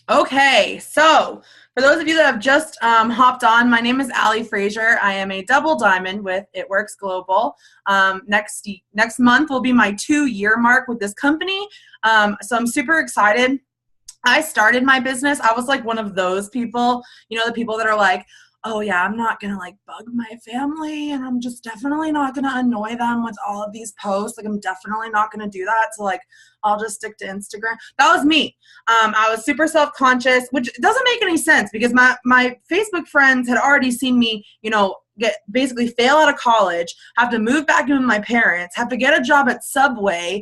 Okay, so for those of you that have just hopped on, my name is Alli Fraser. I am a double diamond with It Works Global. Next month will be my 2-year mark with this company. So I'm super excited. I started my business. I was like one of those people, the people that are like, oh yeah, I'm not gonna like bug my family, and I'm just definitely not gonna annoy them with all of these posts. Like I'm definitely not gonna do that. So like I'll just stick to Instagram. That was me. I was super self-conscious, which doesn't make any sense because my Facebook friends had already seen me, get basically fail out of college, have to move back in with my parents, have to get a job at Subway,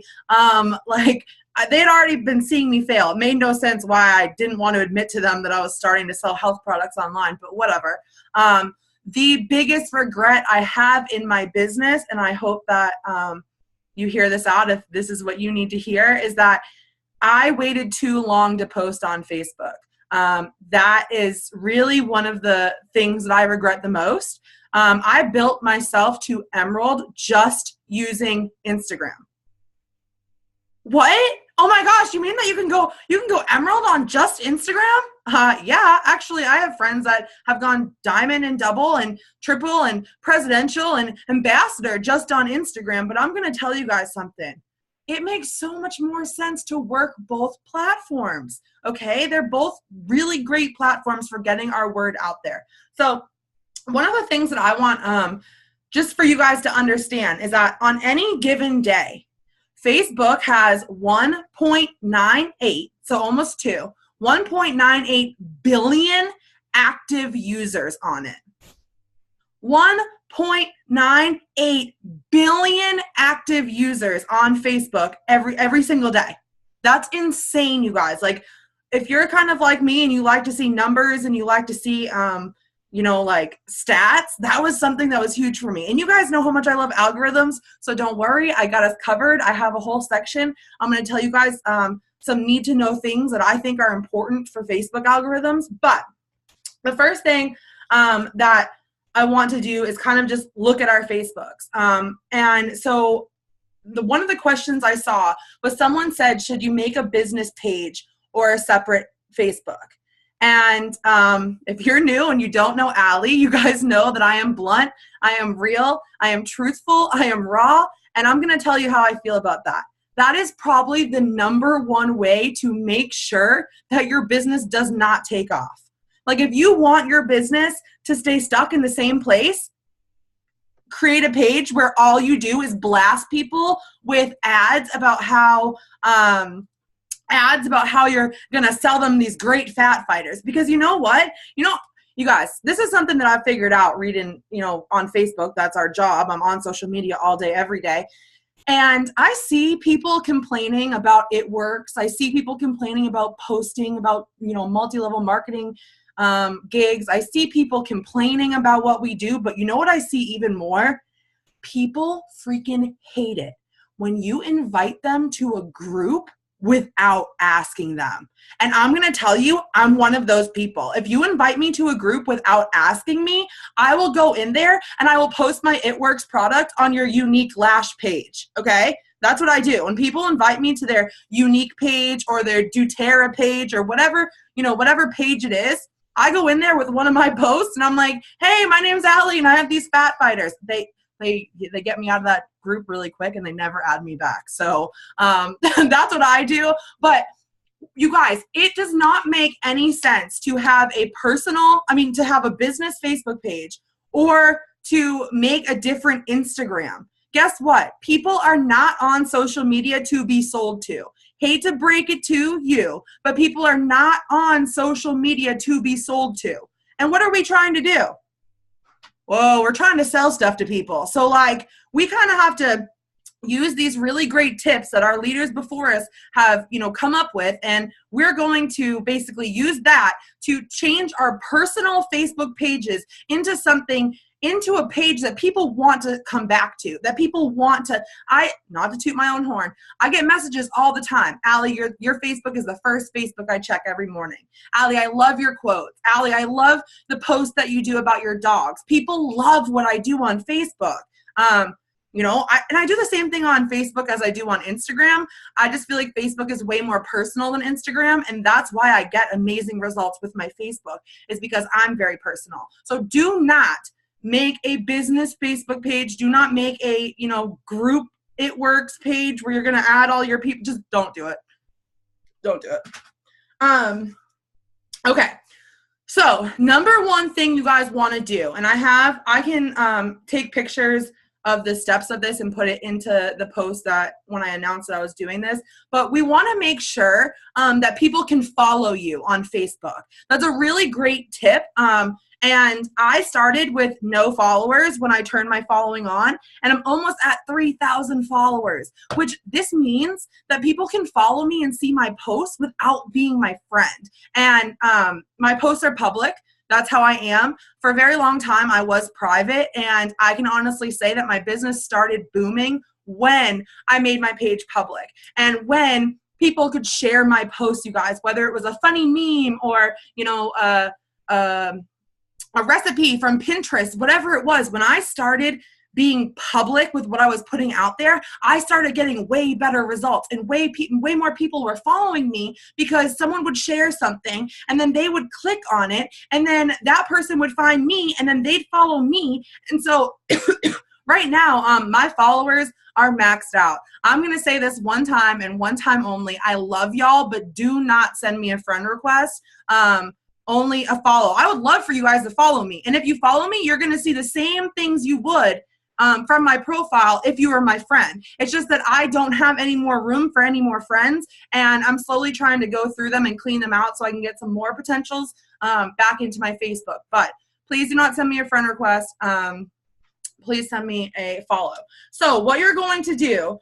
like they had already been seeing me fail. It made no sense why I didn't want to admit to them that I was starting to sell health products online, but whatever. The biggest regret I have in my business, and I hope that you hear this out if this is what you need to hear, is that I waited too long to post on Facebook. That is really one of the things that I regret the most. I built myself to Emerald just using Instagram. What? Oh my gosh, you mean that you can go emerald on just Instagram? Yeah, actually I have friends that have gone diamond and double and triple and presidential and ambassador just on Instagram, but I'm going to tell you guys something. It makes so much more sense to work both platforms, okay? They're both really great platforms for getting our word out there. So one of the things that I want just for you guys to understand is that on any given day, Facebook has 1.98, so almost 1.98 billion active users on it. 1.98 billion active users on Facebook every single day. That's insane, you guys. Like, if you're kind of like me and you like to see numbers and you like to see like stats, that was something that was huge for me. And you guys know how much I love algorithms, so don't worry, I got us covered. I have a whole section. I'm going to tell you guys some need to know things that I think are important for Facebook algorithms. But the first thing that I want to do is kind of just look at our Facebooks. And so one of the questions I saw was someone said, should you make a business page or a separate Facebook? And if you're new and you don't know Alli, you guys know that I am blunt, I am real, I am truthful, I am raw, and I'm going to tell you how I feel about that. That is probably the #1 way to make sure that your business does not take off. Like if you want your business to stay stuck in the same place, create a page where all you do is blast people with ads about how you're going to sell them these great fat fighters. Because you know what? You guys, this is something that I've figured out reading, on Facebook. That's our job. I'm on social media all day, every day. And I see people complaining about It Works. I see people complaining about posting about, multi-level marketing gigs. I see people complaining about what we do. But you know what I see even more? People freaking hate it when you invite them to a group without asking them. And I'm going to tell you, I'm one of those people. If you invite me to a group without asking me, I will go in there and I will post my It Works product on your unique lash page. Okay? That's what I do. When people invite me to their unique page or their doTERRA page or whatever page it is, I go in there with one of my posts and I'm like, hey, my name's Alli and I have these fat fighters. They get me out of that group really quick and they never add me back. So that's what I do. But you guys, it does not make any sense to have to have a business Facebook page or to make a different Instagram. Guess what? People are not on social media to be sold to. Hate to break it to you, but people are not on social media to be sold to. And what are we trying to do? Whoa, we're trying to sell stuff to people. So like we kind of have to use these really great tips that our leaders before us have, come up with. And we're going to basically use that to change our personal Facebook pages into a page that people want to come back to, that people want to, not to toot my own horn, I get messages all the time. Alli, your Facebook is the first Facebook I check every morning. Alli, I love your quotes. Alli, I love the posts that you do about your dogs. People love what I do on Facebook. You know, and I do the same thing on Facebook as I do on Instagram. I just feel like Facebook is way more personal than Instagram, and that's why I get amazing results with my Facebook, is because I'm very personal. So do not make a business Facebook page. Do not make a, you know, group It Works page where you're going to add all your people. Just don't do it. Don't do it. Okay. So number one thing you guys want to do, and I can take pictures of the steps of this and put it into the post that when I announced that I was doing this, but we want to make sure that people can follow you on Facebook. That's a really great tip. And I started with no followers when I turned my following on, and I'm almost at 3,000 followers, which this means that people can follow me and see my posts without being my friend. And my posts are public. That's how I am. For a very long time, I was private, and I can honestly say that my business started booming when I made my page public and when people could share my posts, you guys, whether it was a funny meme or, you know, a recipe from Pinterest, whatever it was. When I started being public with what I was putting out there, I started getting way better results, and way more people were following me because someone would share something and then they would click on it, and then that person would find me and then they'd follow me. And so right now, my followers are maxed out. I'm going to say this one time and one time only. I love y'all, but do not send me a friend request. Only a follow. I would love for you guys to follow me. And if you follow me, you're going to see the same things you would from my profile if you were my friend. It's just that I don't have any more room for any more friends, and I'm slowly trying to go through them and clean them out so I can get some more potentials back into my Facebook. But please do not send me a friend request. Please send me a follow. So what you're going to do,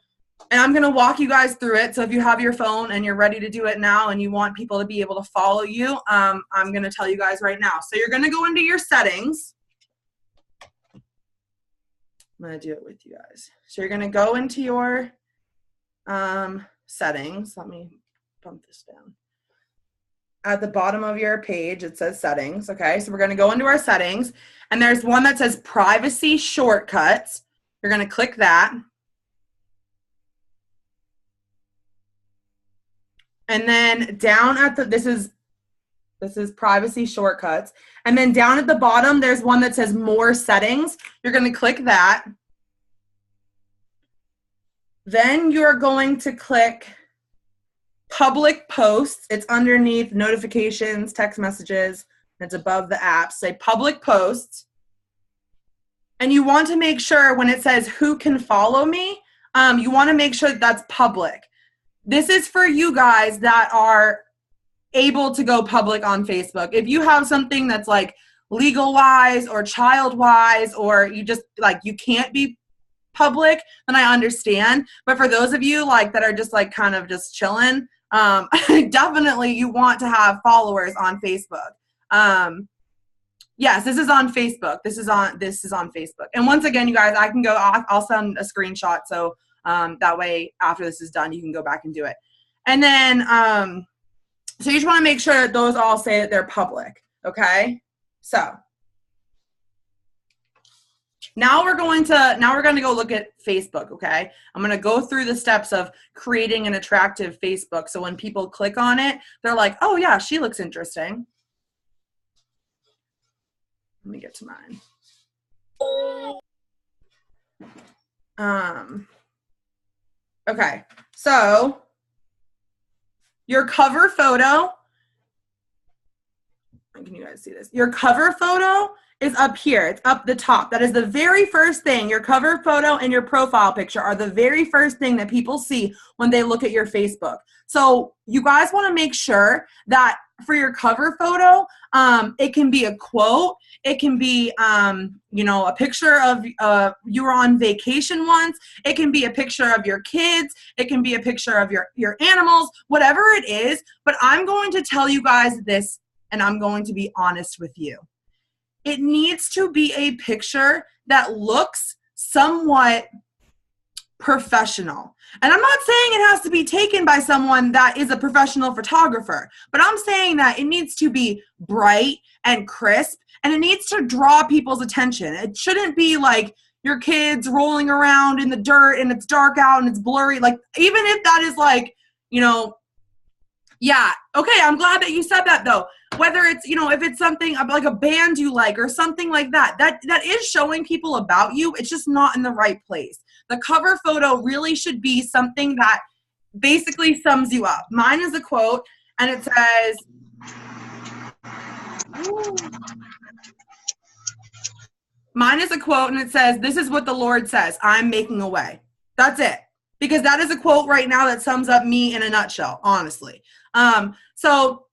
and I'm going to walk you guys through it. So if you have your phone and you're ready to do it now and you want people to be able to follow you, I'm going to tell you guys right now. So you're going to go into your settings. I'm going to do it with you guys. So you're going to go into your settings. Let me bump this down. At the bottom of your page, it says settings. Okay, so we're going to go into our settings, and there's one that says privacy shortcuts. You're going to click that. And then down at the, this is privacy shortcuts. And then down at the bottom, there's one that says more settings. You're going to click that. Then you're going to click public posts. It's underneath notifications, text messages. It's above the apps. Say public posts. And you want to make sure when it says who can follow me, you want to make sure that that's public. This is for you guys that are able to go public on Facebook. If you have something that's like legal wise or child wise, or you just like you can't be public, then I understand. But for those of you like that are just like kind of just chilling, definitely you want to have followers on Facebook. Yes, this is on Facebook. This is on Facebook. And once again, you guys, I can go. I'll send a screenshot so that way after this is done, you can go back and do it. And then so you just want to make sure that those all say that they're public. Okay, so now we're going to go look at Facebook. Okay, I'm going to go through the steps of creating an attractive Facebook, so when people click on it, they're like, oh yeah, she looks interesting. Let me get to mine. Okay, so your cover photo, can you guys see this? Your cover photo is up here. It's up the top. That is the very first thing. Your cover photo and your profile picture are the very first thing that people see when they look at your Facebook. So you guys want to make sure that for your cover photo, it can be a quote. It can be, you know, a picture of you were on vacation once. It can be a picture of your kids. It can be a picture of your animals, whatever it is. But I'm going to tell you guys this, and I'm going to be honest with you. It needs to be a picture that looks somewhat professional. And I'm not saying it has to be taken by someone that is a professional photographer, but I'm saying that it needs to be bright and crisp, and it needs to draw people's attention. It shouldn't be like, your kids rolling around in the dirt and it's dark out and it's blurry. Like, even if that is like, you know, yeah, okay, I'm glad that you said that though. Whether it's, you know, if it's something like a band you like or something like that, that is showing people about you. It's just not in the right place. The cover photo really should be something that basically sums you up. Mine is a quote, and it says, this is what the Lord says, I'm making a way. That's it. Because that is a quote right now that sums up me in a nutshell, honestly. So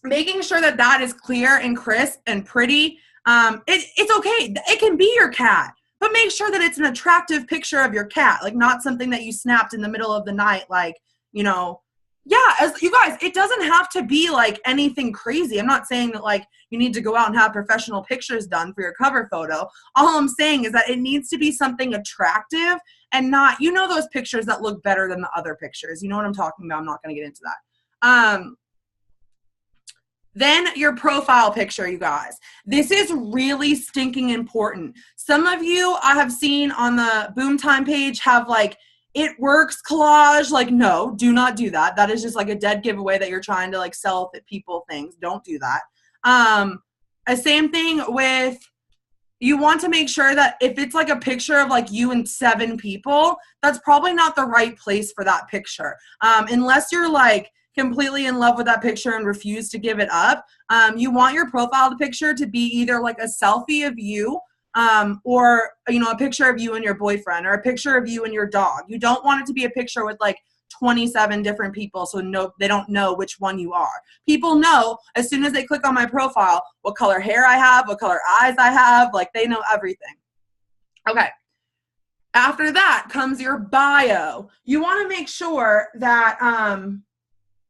making sure that that is clear and crisp and pretty. It's okay. It can be your cat, but make sure that it's an attractive picture of your cat, like not something that you snapped in the middle of the night, like, you know, yeah, as you guys, it doesn't have to be like anything crazy. I'm not saying that like you need to go out and have professional pictures done for your cover photo. All I'm saying is that it needs to be something attractive and not, you know, those pictures that look better than the other pictures. You know what I'm talking about? I'm not going to get into that. Then your profile picture, you guys. This is really stinking important. Some of you I have seen on the Boom Time page have like, it works collage. Like, no, do not do that. That is just like a dead giveaway that you're trying to like sell people things. Don't do that. Same thing with, you want to make sure that if it's like a picture of like you and 7 people, that's probably not the right place for that picture. Unless you're like completely in love with that picture and refuse to give it up. You want your profile picture to be either like a selfie of you, or, you know, a picture of you and your boyfriend, or a picture of you and your dog. You don't want it to be a picture with like 27 different people, so no, they don't know which one you are. People know as soon as they click on my profile what color hair I have, what color eyes I have, like they know everything. Okay. After that comes your bio. You want to make sure that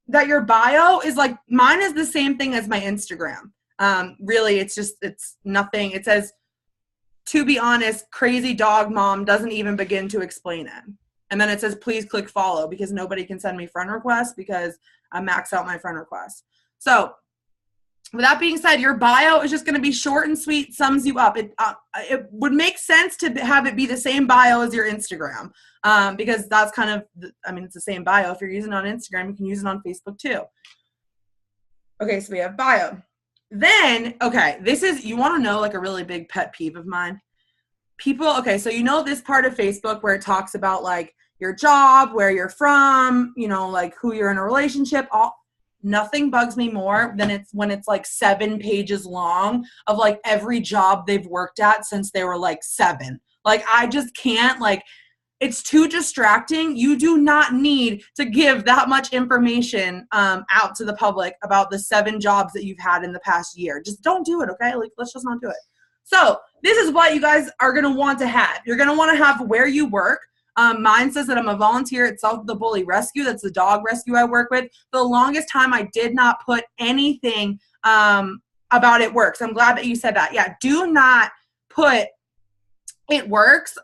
that your bio is like, mine is the same thing as my Instagram. Really, it's nothing. It says, to be honest, crazy dog mom doesn't even begin to explain it. And then it says, please click follow, because nobody can send me friend requests because I max out my friend requests. So with that being said, your bio is just going to be short and sweet, sums you up. It would make sense to have it be the same bio as your Instagram, because that's kind of, I mean, it's the same bio. If you're using it on Instagram, you can use it on Facebook too. Okay, so we have bio. Then, okay, this is, you want to know like a really big pet peeve of mine? People, okay, so you know this part of Facebook where it talks about like your job, where you're from, you know, like who you're in a relationship, nothing bugs me more than when it's like 7 pages long of like every job they've worked at since they were like 7. Like, I just can't, like, it's too distracting. You do not need to give that much information out to the public about the 7 jobs that you've had in the past year. Just don't do it, okay? Like, let's just not do it. So this is what you guys are going to want to have. You're going to want to have where you work. Mine says that I'm a volunteer at South of the Bully Rescue. That's the dog rescue I work with. For the longest time, I did not put anything about it works. I'm glad that you said that. Yeah, do not put it works.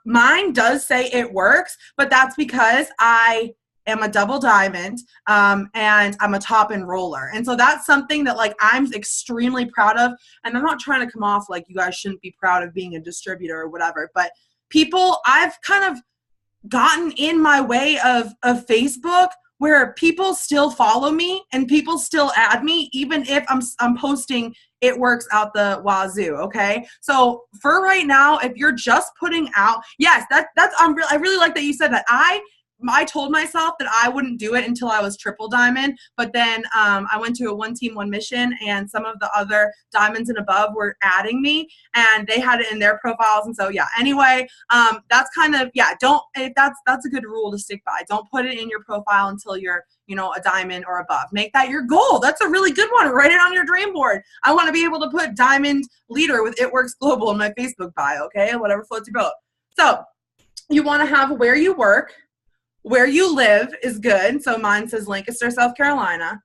Mine does say it works, but that's because I am a double diamond and I'm a top enroller. And so that's something that like I'm extremely proud of. And I'm not trying to come off like you guys shouldn't be proud of being a distributor or whatever, but people, I've kind of gotten in my way of Facebook where people still follow me and people still add me, even if I'm posting it works out the wazoo. Okay. So for right now, if you're just putting out, yes, I really like that you said that. I told myself that I wouldn't do it until I was triple diamond, but then I went to a 1 team 1 mission, and some of the other diamonds and above were adding me, and they had it in their profiles. And so, yeah, anyway, that's kind of, yeah, that's a good rule to stick by. Don't put it in your profile until you're, you know, a diamond or above. Make that your goal. That's a really good one. Write it on your dream board. I want to be able to put diamond leader with It Works Global in my Facebook bio, okay? Whatever floats your boat. So you want to have where you work. Where you live is good. So mine says Lancaster, South Carolina.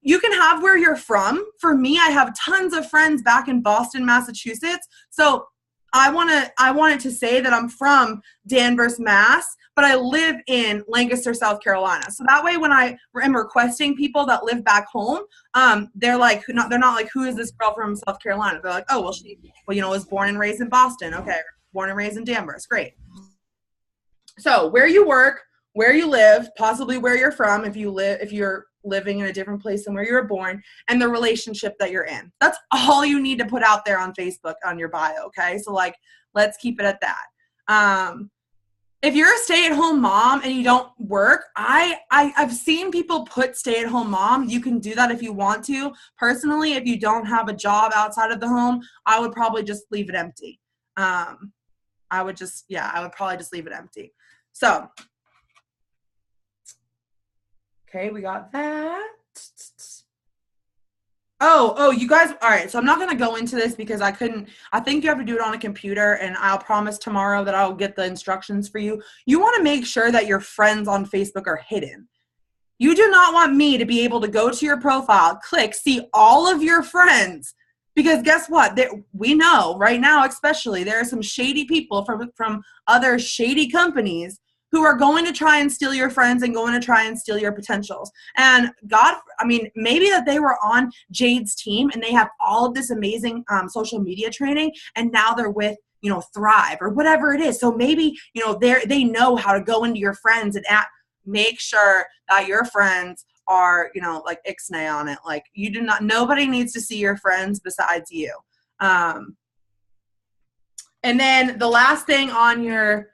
You can have where you're from. For me, I have tons of friends back in Boston, Massachusetts. So I wanted to say that I'm from Danvers, Mass, but I live in Lancaster, South Carolina. So that way when I am requesting people that live back home, they're not like, who is this girl from South Carolina? They're like, oh, well, she, you know, was born and raised in Boston. Okay. born and raised in Danvers. Great. So where you work, where you live, possibly where you're from, if you're living in a different place than where you were born, and the relationship that you're in. That's all you need to put out there on Facebook on your bio, okay? So like, let's keep it at that. If you're a stay-at-home mom and you don't work, I've seen people put stay-at-home mom. You can do that if you want to. Personally, if you don't have a job outside of the home, I would probably just leave it empty. I would probably just leave it empty. So, okay, we got that. Oh, you guys, all right, so I'm not going to go into this because I think you have to do it on a computer, and I'll promise tomorrow that I'll get the instructions for you. You want to make sure that your friends on Facebook are hidden. You do not want me to be able to go to your profile, click, see all of your friends, because guess what? We know right now, especially, there are some shady people from other shady companies who are going to try and steal your friends and going to try and steal your potentials. And maybe that they were on Jade's team and they have all of this amazing social media training, and now they're with, Thrive or whatever it is. So maybe, they know how to go into your friends and make sure that your friends are, like ixnay on it. Like nobody needs to see your friends besides you. And then the last thing on your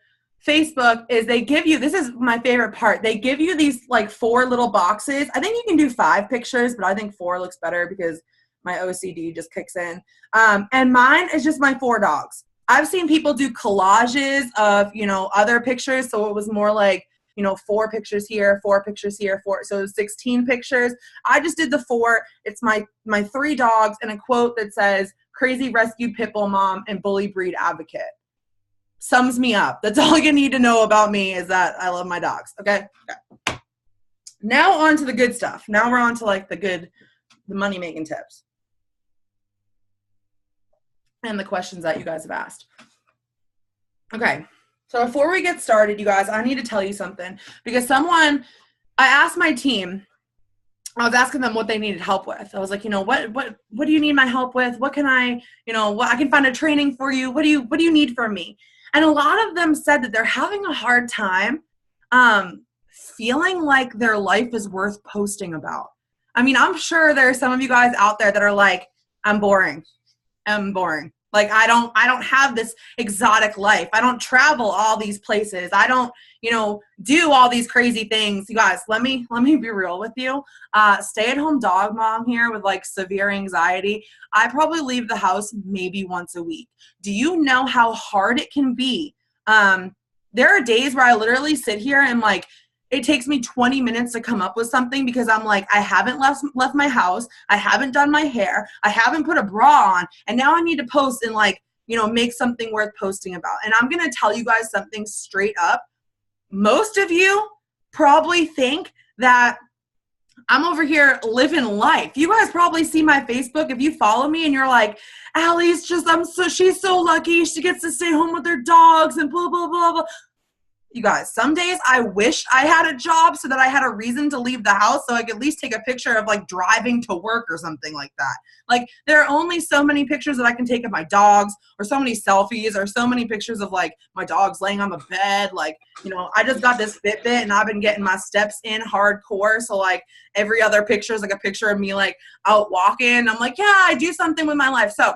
Facebook is they give you, this is my favorite part, they give you these like 4 little boxes. I think you can do 5 pictures, but I think 4 looks better because my OCD just kicks in. And mine is just my 4 dogs. I've seen people do collages of, other pictures. So it was more like, 4 pictures here, 4 pictures here, 4. So 16 pictures. I just did the 4. It's my 3 dogs and a quote that says, "Crazy rescue pit bull mom and bully breed advocate." Sums me up. That's all you need to know about me, is that I love my dogs. Okay. Now on to the good stuff. Now we're on to like the money making tips and the questions that you guys have asked. Okay. So before we get started, you guys, I need to tell you something, because I asked my team, I was asking them what they needed help with. I was like, what do you need my help with? What can I can find a training for you. What do you need from me? And a lot of them said that they're having a hard time feeling like their life is worth posting about. I mean, I'm sure there are some of you guys out there that are like, I'm boring. Like, I don't have this exotic life. I don't travel all these places. I don't, do all these crazy things. You guys, let me be real with you. Stay-at-home dog mom here with like severe anxiety. I probably leave the house maybe once a week. Do you know how hard it can be? There are days where I literally sit here and like, it takes me 20 minutes to come up with something, because I'm like, I haven't left my house. I haven't done my hair. I haven't put a bra on. And now I need to post and like, make something worth posting about. And I'm going to tell you guys something straight up. Most of you probably think that I'm over here living life. You guys probably see my Facebook. If you follow me and you're like, Allie's she's so lucky. She gets to stay home with her dogs and blah, blah, blah, blah. You guys, some days I wish I had a job so that I had a reason to leave the house, so I could at least take a picture of like driving to work or something like that. Like, there are only so many pictures that I can take of my dogs, or so many selfies, or so many pictures of like my dogs laying on the bed. Like, I just got this Fitbit and I've been getting my steps in hardcore. So like every other picture is like a picture of me like out walking. I'm like, yeah, I do something with my life. So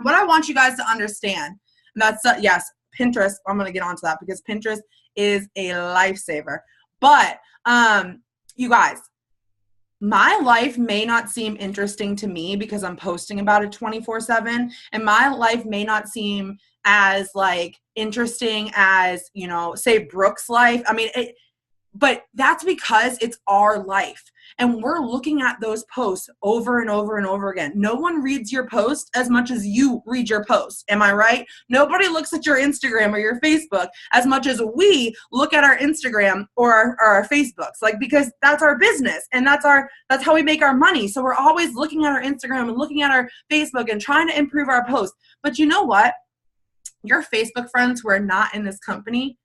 what I want you guys to understand, and that's, yes, Pinterest, I'm going to get onto that because Pinterest is a lifesaver. But you guys, my life may not seem interesting to me because I'm posting about it 24/7, and my life may not seem as like interesting as, say Brooke's life. I mean, but that's because it's our life. And we're looking at those posts over and over and over again. No one reads your post as much as you read your post. Am I right? Nobody looks at your Instagram or your Facebook as much as we look at our Instagram or our Facebooks. Like, because that's our business and that's how we make our money. So we're always looking at our Instagram and looking at our Facebook and trying to improve our posts. But you know what? Your Facebook friends who are not in this company,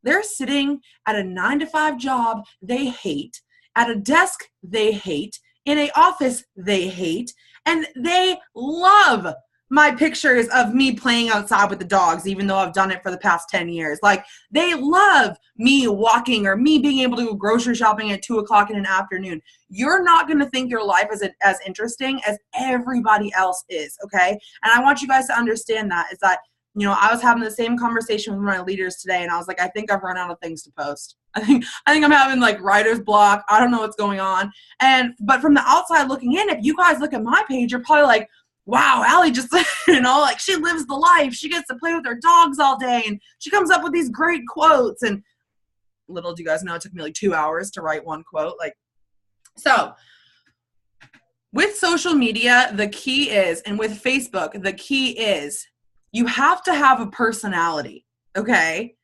they're sitting at a 9-to-5 job they hate, at a desk they hate, in an office they hate, and they love my pictures of me playing outside with the dogs, even though I've done it for the past 10 years. Like, they love me walking or me being able to go grocery shopping at 2 o'clock in an afternoon. You're not going to think your life is as interesting as everybody else is, okay? And I want you guys to understand that, is that, you know, I was having the same conversation with my leaders today, and I was like, I think I've run out of things to post. I think I'm having like writer's block. I don't know what's going on. But from the outside looking in, if you guys look at my page, you're probably like, wow, Alli just, you know, like, she lives the life. She gets to play with her dogs all day, and she comes up with these great quotes. And little do you guys know, it took me like 2 hours to write one quote. Like, so with social media, the key is, and with Facebook, the key is you have to have a personality, okay?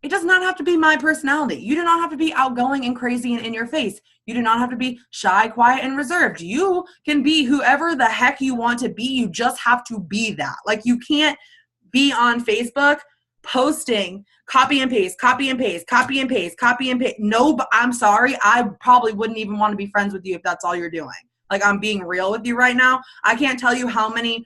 It does not have to be my personality. You do not have to be outgoing and crazy and in your face. You do not have to be shy, quiet, and reserved. You can be whoever the heck you want to be. You just have to be that. Like, you can't be on Facebook posting copy and paste, copy and paste, copy and paste, copy and paste. No, I'm sorry. I probably wouldn't even want to be friends with you if that's all you're doing. Like, I'm being real with you right now. I can't tell you how many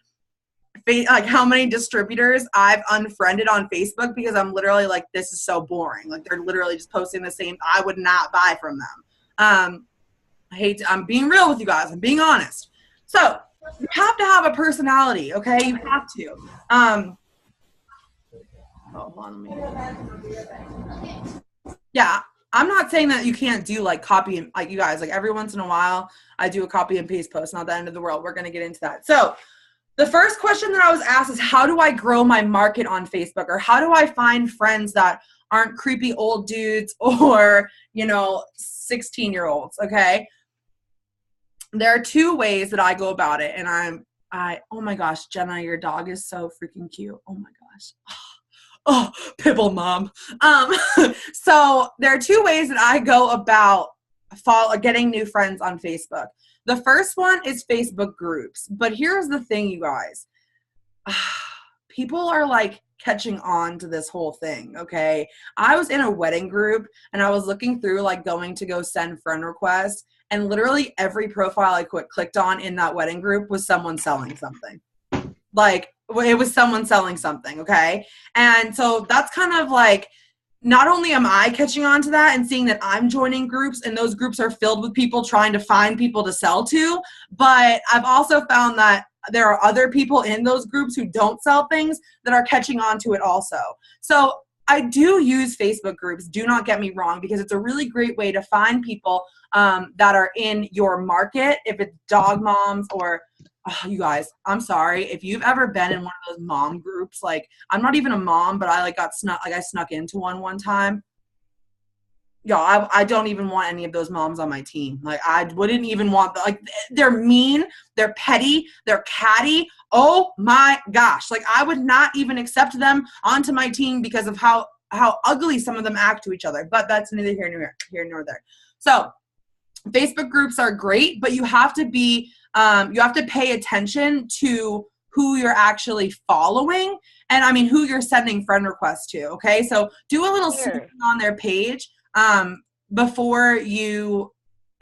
distributors I've unfriended on Facebook because I'm literally like, this is so boring. Like, they're literally just posting the same. I would not buy from them. I'm being real with you guys. I'm being honest. So you have to have a personality. Okay. You have to. Hold on a minute. Yeah. I'm not saying that you can't do like copy and, like, you guys, like, every once in a while I do a copy and paste post. Not the end of the world. We're going to get into that. So the first question that I was asked is, how do I grow my market on Facebook? Or how do I find friends that aren't creepy old dudes or, you know, 16-year-olds? Okay. There are 2 ways that I go about it. And oh my gosh, Jenna, your dog is so freaking cute. Oh my gosh. Oh, Pibble mom. So there are 2 ways that I go about getting new friends on Facebook. The first one is Facebook groups. But here's the thing, you guys. People are like catching on to this whole thing, okay? I was in a wedding group and I was looking through like going to go send friend requests, and literally every profile I clicked on in that wedding group was someone selling something. Like, it was someone selling something, okay? And so that's kind of like, not only am I catching on to that and seeing that I'm joining groups and those groups are filled with people trying to find people to sell to, but I've also found that there are other people in those groups who don't sell things that are catching on to it also. So I do use Facebook groups, do not get me wrong, because it's a really great way to find people that are in your market, if it's dog moms or you guys, I'm sorry if you've ever been in one of those mom groups. Like, I'm not even a mom, but I I snuck into one time. I don't even want any of those moms on my team. Like, I wouldn't even want like, they're mean, they're petty, they're catty. Oh my gosh. Like, I would not even accept them onto my team because of how ugly some of them act to each other. But that's neither here nor there. So Facebook groups are great, but you have to pay attention to who you're actually following, and I mean who you're sending friend requests to. Okay, so do a little snooping on their page before you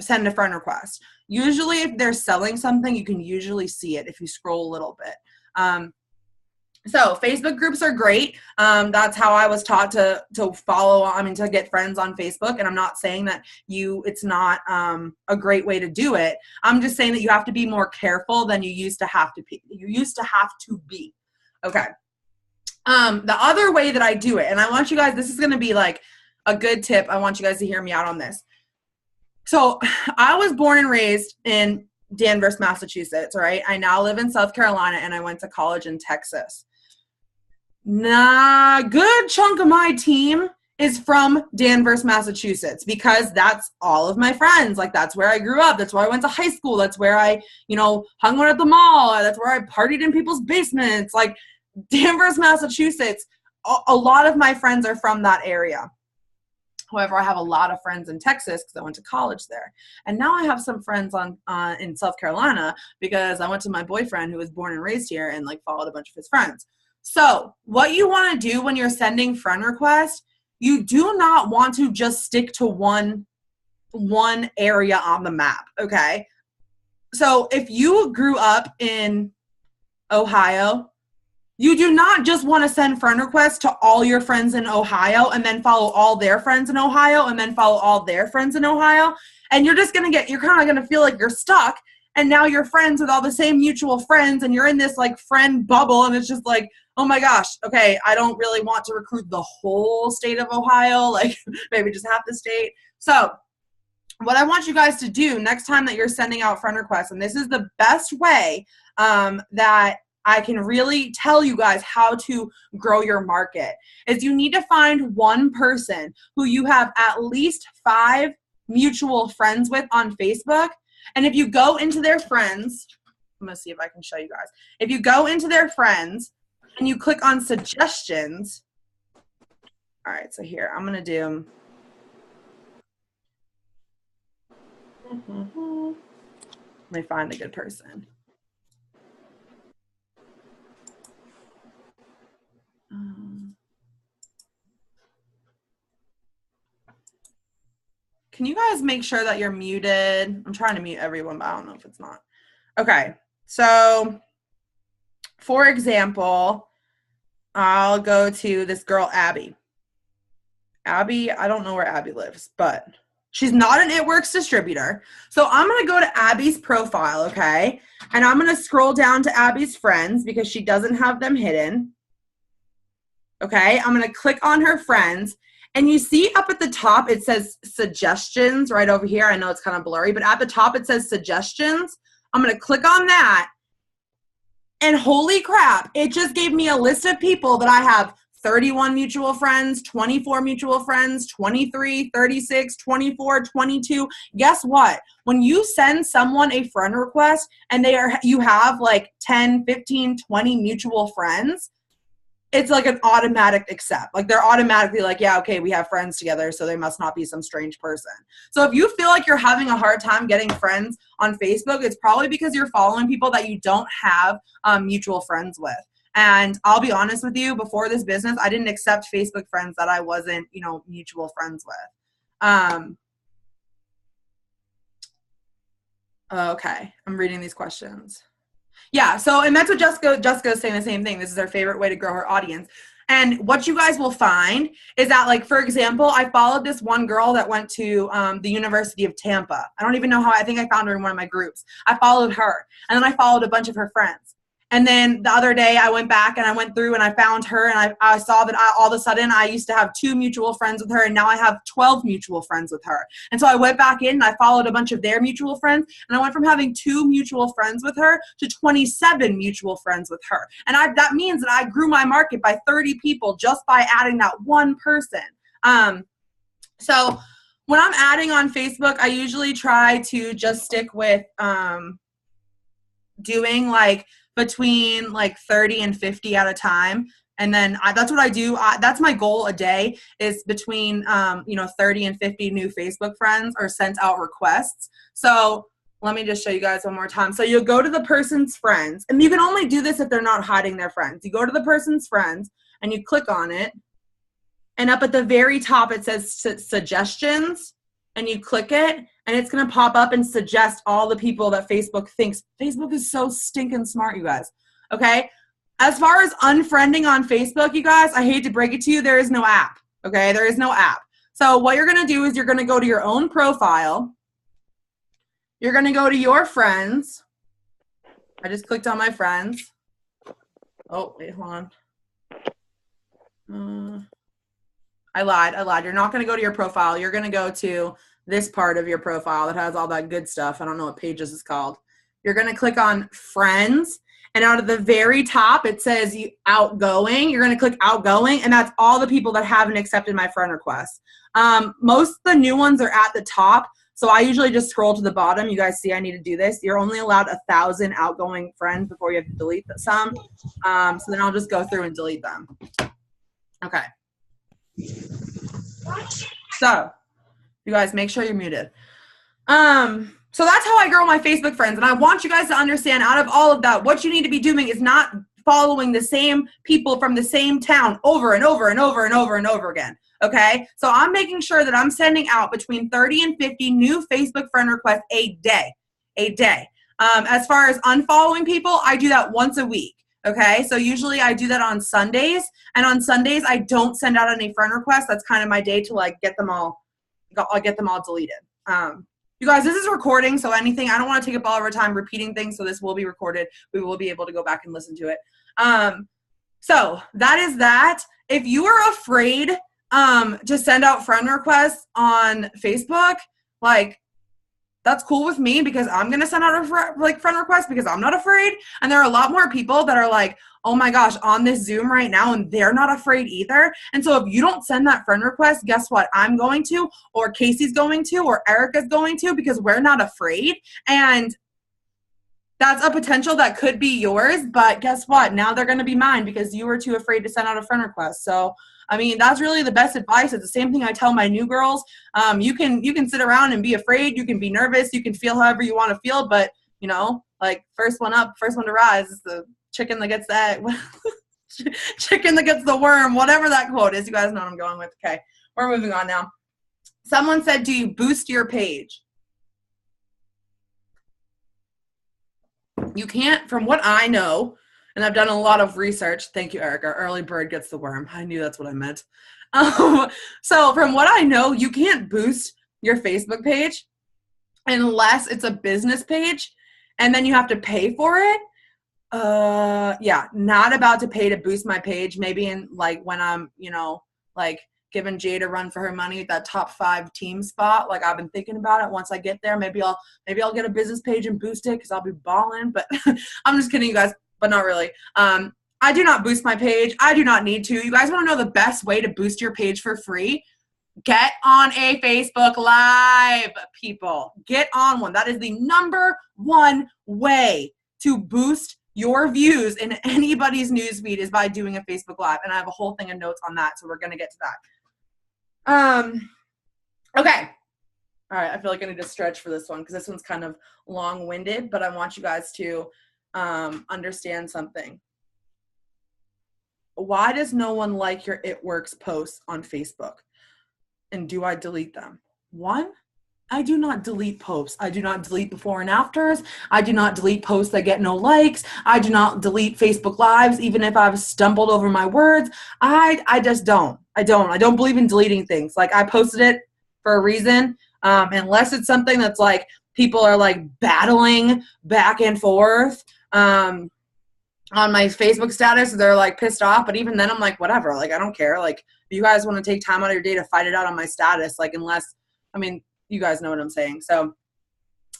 send a friend request. Usually, if they're selling something, you can usually see it if you scroll a little bit. So Facebook groups are great. That's how I was taught to to get friends on Facebook. And I'm not saying that it's not a great way to do it. I'm just saying that you have to be more careful than you used to have to be. Okay. The other way that I do it, and I want you guys, this is going to be like a good tip. I want you guys to hear me out on this. So I was born and raised in Danvers, Massachusetts, right? I now live in South Carolina and I went to college in Texas. Good chunk of my team is from Danvers, Massachusetts, because that's all of my friends. Like, that's where I grew up. That's where I went to high school. That's where I, hung out at the mall. That's where I partied in people's basements. Like, Danvers, Massachusetts, a lot of my friends are from that area. However, I have a lot of friends in Texas because I went to college there. And now I have some friends in South Carolina because I went to my boyfriend who was born and raised here and followed a bunch of his friends. So what you want to do when you're sending friend requests, you do not want to just stick to one area on the map, okay? So if you grew up in Ohio. You do not just want to send friend requests to all your friends in Ohio and then follow all their friends in Ohio and then follow all their friends in Ohio. And you're just going to you're kind of going to feel like you're stuck. And now you're friends with all the same mutual friends and you're in this like friend bubble. And it's just like, oh my gosh, okay, I don't really want to recruit the whole state of Ohio, like maybe just half the state. So what I want you guys to do next time that you're sending out friend requests, and this is the best way that I can really tell you guys how to grow your market, is you need to find one person who you have at least 5 mutual friends with on Facebook. And if you go into their friends, I'm going to see if I can show you guys. If you go into their friends and you click on suggestions, all right, so here, I'm going to do, let me find a good person. Can you guys make sure that you're muted? I'm trying to mute everyone, but I don't know if it's not. Okay, so for example, I'll go to this girl, Abby. Abby, I don't know where Abby lives, but she's not an It Works distributor. So I'm going to go to Abby's profile, okay? And I'm going to scroll down to Abby's friends because she doesn't have them hidden. Okay, I'm going to click on her friends. And you see up at the top, it says suggestions right over here. I know it's kind of blurry, but at the top it says suggestions. I'm going to click on that. And holy crap, it just gave me a list of people that I have 31 mutual friends, 24 mutual friends, 23, 36, 24, 22. Guess what? When you send someone a friend request and you have like 10, 15, 20 mutual friends, it's like an automatic accept. Like they're automatically like, yeah, okay, we have friends together, so they must not be some strange person. So if you feel like you're having a hard time getting friends on Facebook, it's probably because you're following people that you don't have mutual friends with. And I'll be honest with you, before this business, I didn't accept Facebook friends that I wasn't, mutual friends with. Okay, I'm reading these questions. Yeah, so, and that's what Jessica's saying the same thing. This is her favorite way to grow her audience. And what you guys will find is that, like, for example, I followed this one girl that went to the University of Tampa. I don't even know how, I think I found her in one of my groups. I followed her, and then I followed a bunch of her friends. And then the other day I went back and I went through and I found her and I saw that all of a sudden I used to have 2 mutual friends with her and now I have 12 mutual friends with her. And so I went back in and I followed a bunch of their mutual friends and I went from having 2 mutual friends with her to 27 mutual friends with her. And that means that I grew my market by 30 people just by adding that one person. So when I'm adding on Facebook, I usually try to just stick with doing like between like 30 and 50 at a time. And then that's what I do. That's my goal a day, is between 30 and 50 new Facebook friends or sent out requests. So let me just show you guys one more time. So you'll go to the person's friends, and you can only do this if they're not hiding their friends. You go to the person's friends and you click on it. And up at the very top, it says suggestions, and you click it, and it's going to pop up and suggest all the people that Facebook thinks. Facebook is so stinking smart, you guys. Okay? As far as unfriending on Facebook, you guys, I hate to break it to you, there is no app. Okay? There is no app. So what you're going to do is you're going to go to your own profile. You're going to go to your friends. I just clicked on my friends. Oh, wait, hold on. I lied. You're not going to go to your profile. You're going to go to this part of your profile that has all that good stuff. I don't know what page this is called. You're going to click on friends, and out of the very top, it says outgoing. You're going to click outgoing, and that's all the people that haven't accepted my friend request. Most of the new ones are at the top, so I usually just scroll to the bottom. You guys see I need to do this. You're only allowed 1,000 outgoing friends before you have to delete some. So then I'll just go through and delete them. Okay. So you guys make sure you're muted. So that's how I grow my Facebook friends. And I want you guys to understand, out of all of that, what you need to be doing is not following the same people from the same town over and over and over and over and over again. Okay? So I'm making sure that I'm sending out between 30 and 50 new Facebook friend requests a day. As far as unfollowing people, I do that once a week. Okay, so usually I do that on Sundays, and on Sundays I don't send out any friend requests. That's kind of my day to like get them all deleted. You guys, this is recording, so anything, I don't want to take up all of our time repeating things, so this will be recorded. We will be able to go back and listen to it. So that is that. If you are afraid to send out friend requests on Facebook, like, that's cool with me, because I'm going to send out a friend request because I'm not afraid. And there are a lot more people that are like, oh my gosh, on this Zoom right now, and they're not afraid either. And so if you don't send that friend request, guess what? I'm going to, or Casey's going to, or Erica's going to, because we're not afraid. And that's a potential that could be yours, but guess what? Now they're going to be mine because you were too afraid to send out a friend request. So, I mean, that's really the best advice. It's the same thing I tell my new girls. You can sit around and be afraid. You can be nervous. You can feel however you want to feel, but, you know, like, first one up, first one to rise is the chicken that gets the egg. Chicken that gets the worm, whatever that quote is. You guys know what I'm going with. Okay, we're moving on now. Someone said, do you boost your page? You can't, from what I know, and I've done a lot of research. Thank you, Erica. Early bird gets the worm. I knew that's what I meant. So from what I know, you can't boost your Facebook page unless it's a business page, and then you have to pay for it. Yeah, not about to pay to boost my page. Maybe in like when I'm, you know, like giving Jade a run for her money at that top 5 team spot. Like, I've been thinking about it. Once I get there, maybe I'll get a business page and boost it because I'll be balling. But I'm just kidding, you guys, but not really. I do not boost my page. I do not need to. You guys want to know the best way to boost your page for free? Get on a Facebook Live, people. Get on one. That is the #1 way to boost your views in anybody's newsfeed, is by doing a Facebook Live. And I have a whole thing of notes on that, so we're going to get to that. Okay. All right. I feel like I need to stretch for this one because this one's kind of long-winded, but I want you guys to understand something. Why does no one like your It Works posts on Facebook? And do I delete them? One, I do not delete posts. I do not delete before and afters. I do not delete posts that get no likes. I do not delete Facebook Lives, even if I've stumbled over my words. I just don't. I don't believe in deleting things. Like, I posted it for a reason, unless it's something that's like people are like battling back and forth on my Facebook status. They're like pissed off, but even then I'm like, whatever. Like, I don't care. Like, if you guys want to take time out of your day to fight it out on my status, like, unless, I mean, you guys know what I'm saying. So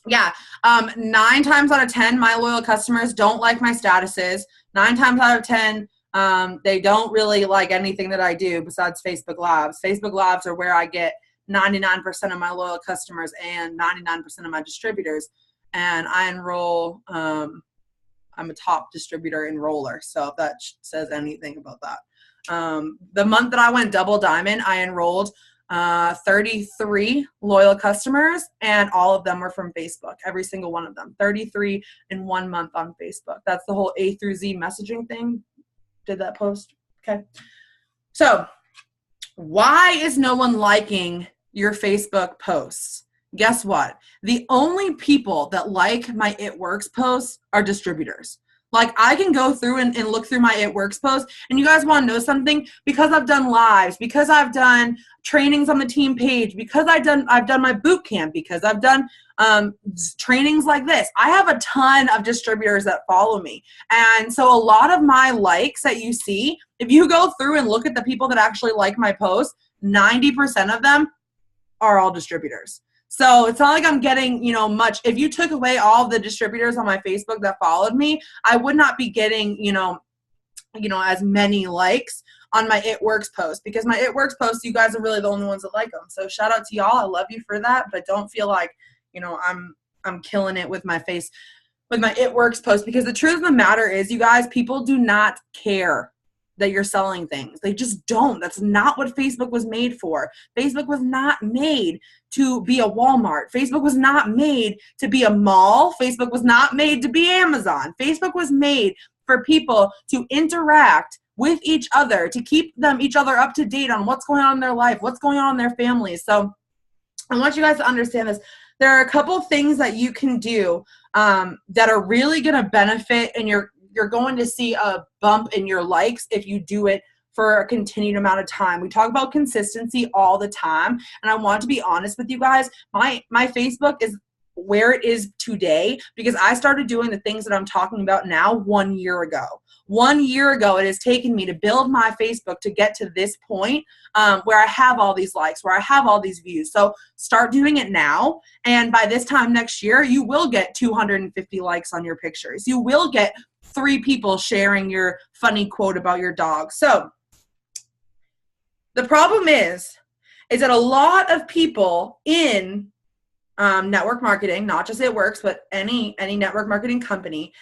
yeah, 9 times out of 10, my loyal customers don't like my statuses. 9 times out of 10, they don't really like anything that I do besides Facebook Lives. Facebook Lives are where I get 99% of my loyal customers and 99% of my distributors. And I enroll, I'm a top distributor enroller. So if that says anything about that. The month that I went double diamond, I enrolled 33 loyal customers, and all of them were from Facebook. Every single one of them. 33 in 1 month on Facebook. That's the whole A through Z messaging thing. Did that post? Okay. So why is no one liking your Facebook posts? Guess what? The only people that like my It Works posts are distributors. Like, I can go through and look through my It Works posts, and you guys want to know something? Because I've done lives, because I've done trainings on the team page, because I've done my boot camp, because I've done trainings like this. I have a ton of distributors that follow me. And so a lot of my likes that you see, if you go through and look at the people that actually like my posts, 90% of them are all distributors. So it's not like I'm getting, you know, much. If you took away all of the distributors on my Facebook that followed me, I would not be getting, you know, as many likes on my It Works post, because my It Works posts, you guys are really the only ones that like them. So shout out to y'all. I love you for that, but don't feel like, you know, I'm killing it with my It Works post, because the truth of the matter is, you guys, people do not care that you're selling things. They just don't. That's not what Facebook was made for. Facebook was not made to be a Walmart. Facebook was not made to be a mall. Facebook was not made to be Amazon. Facebook was made for people to interact with each other, to keep each other up to date on what's going on in their life, what's going on in their families. So I want you guys to understand this. there are a couple things that you can do that are really going to benefit, and you're going to see a bump in your likes if you do it for a continued amount of time. We talk about consistency all the time, and I want to be honest with you guys. My Facebook is where it is today because I started doing the things that I'm talking about now 1 year ago. 1 year ago, it has taken me to build my Facebook to get to this point where I have all these likes, where I have all these views. So start doing it now, and by this time next year, you will get 250 likes on your pictures. You will get 3 people sharing your funny quote about your dog. So the problem is that a lot of people in network marketing, not just It Works, but any network marketing company,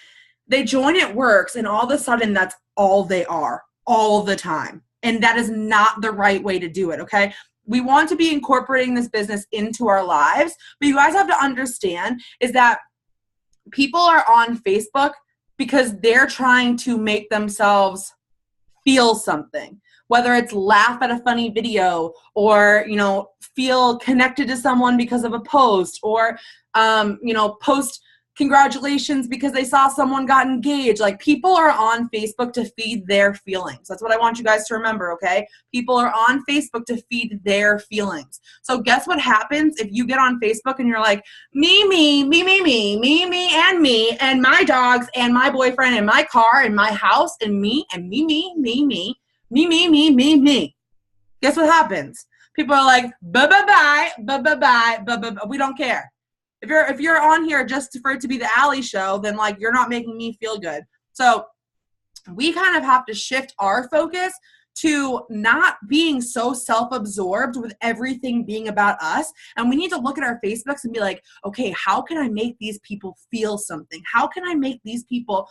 they join It Works, and all of a sudden that's all they are all the time. And that is not the right way to do it, okay? We want to be incorporating this business into our lives, but you guys have to understand is that people are on Facebook because they're trying to make themselves feel something. Whether it's laugh at a funny video or, feel connected to someone because of a post or, post congratulations because they saw someone got engaged. Like, people are on Facebook to feed their feelings. That's what I want you guys to remember, okay? People are on Facebook to feed their feelings. So guess what happens if you get on Facebook and you're like, me, and my dogs and my boyfriend and my car and my house and me and me. Guess what happens? People are like, bye. We don't care. If you're on here just for it to be the Alli show, then like you're not making me feel good. So we kind of have to shift our focus to not being so self-absorbed with everything being about us. And we need to look at our Facebooks and be like, okay, how can I make these people feel something? How can I make these people,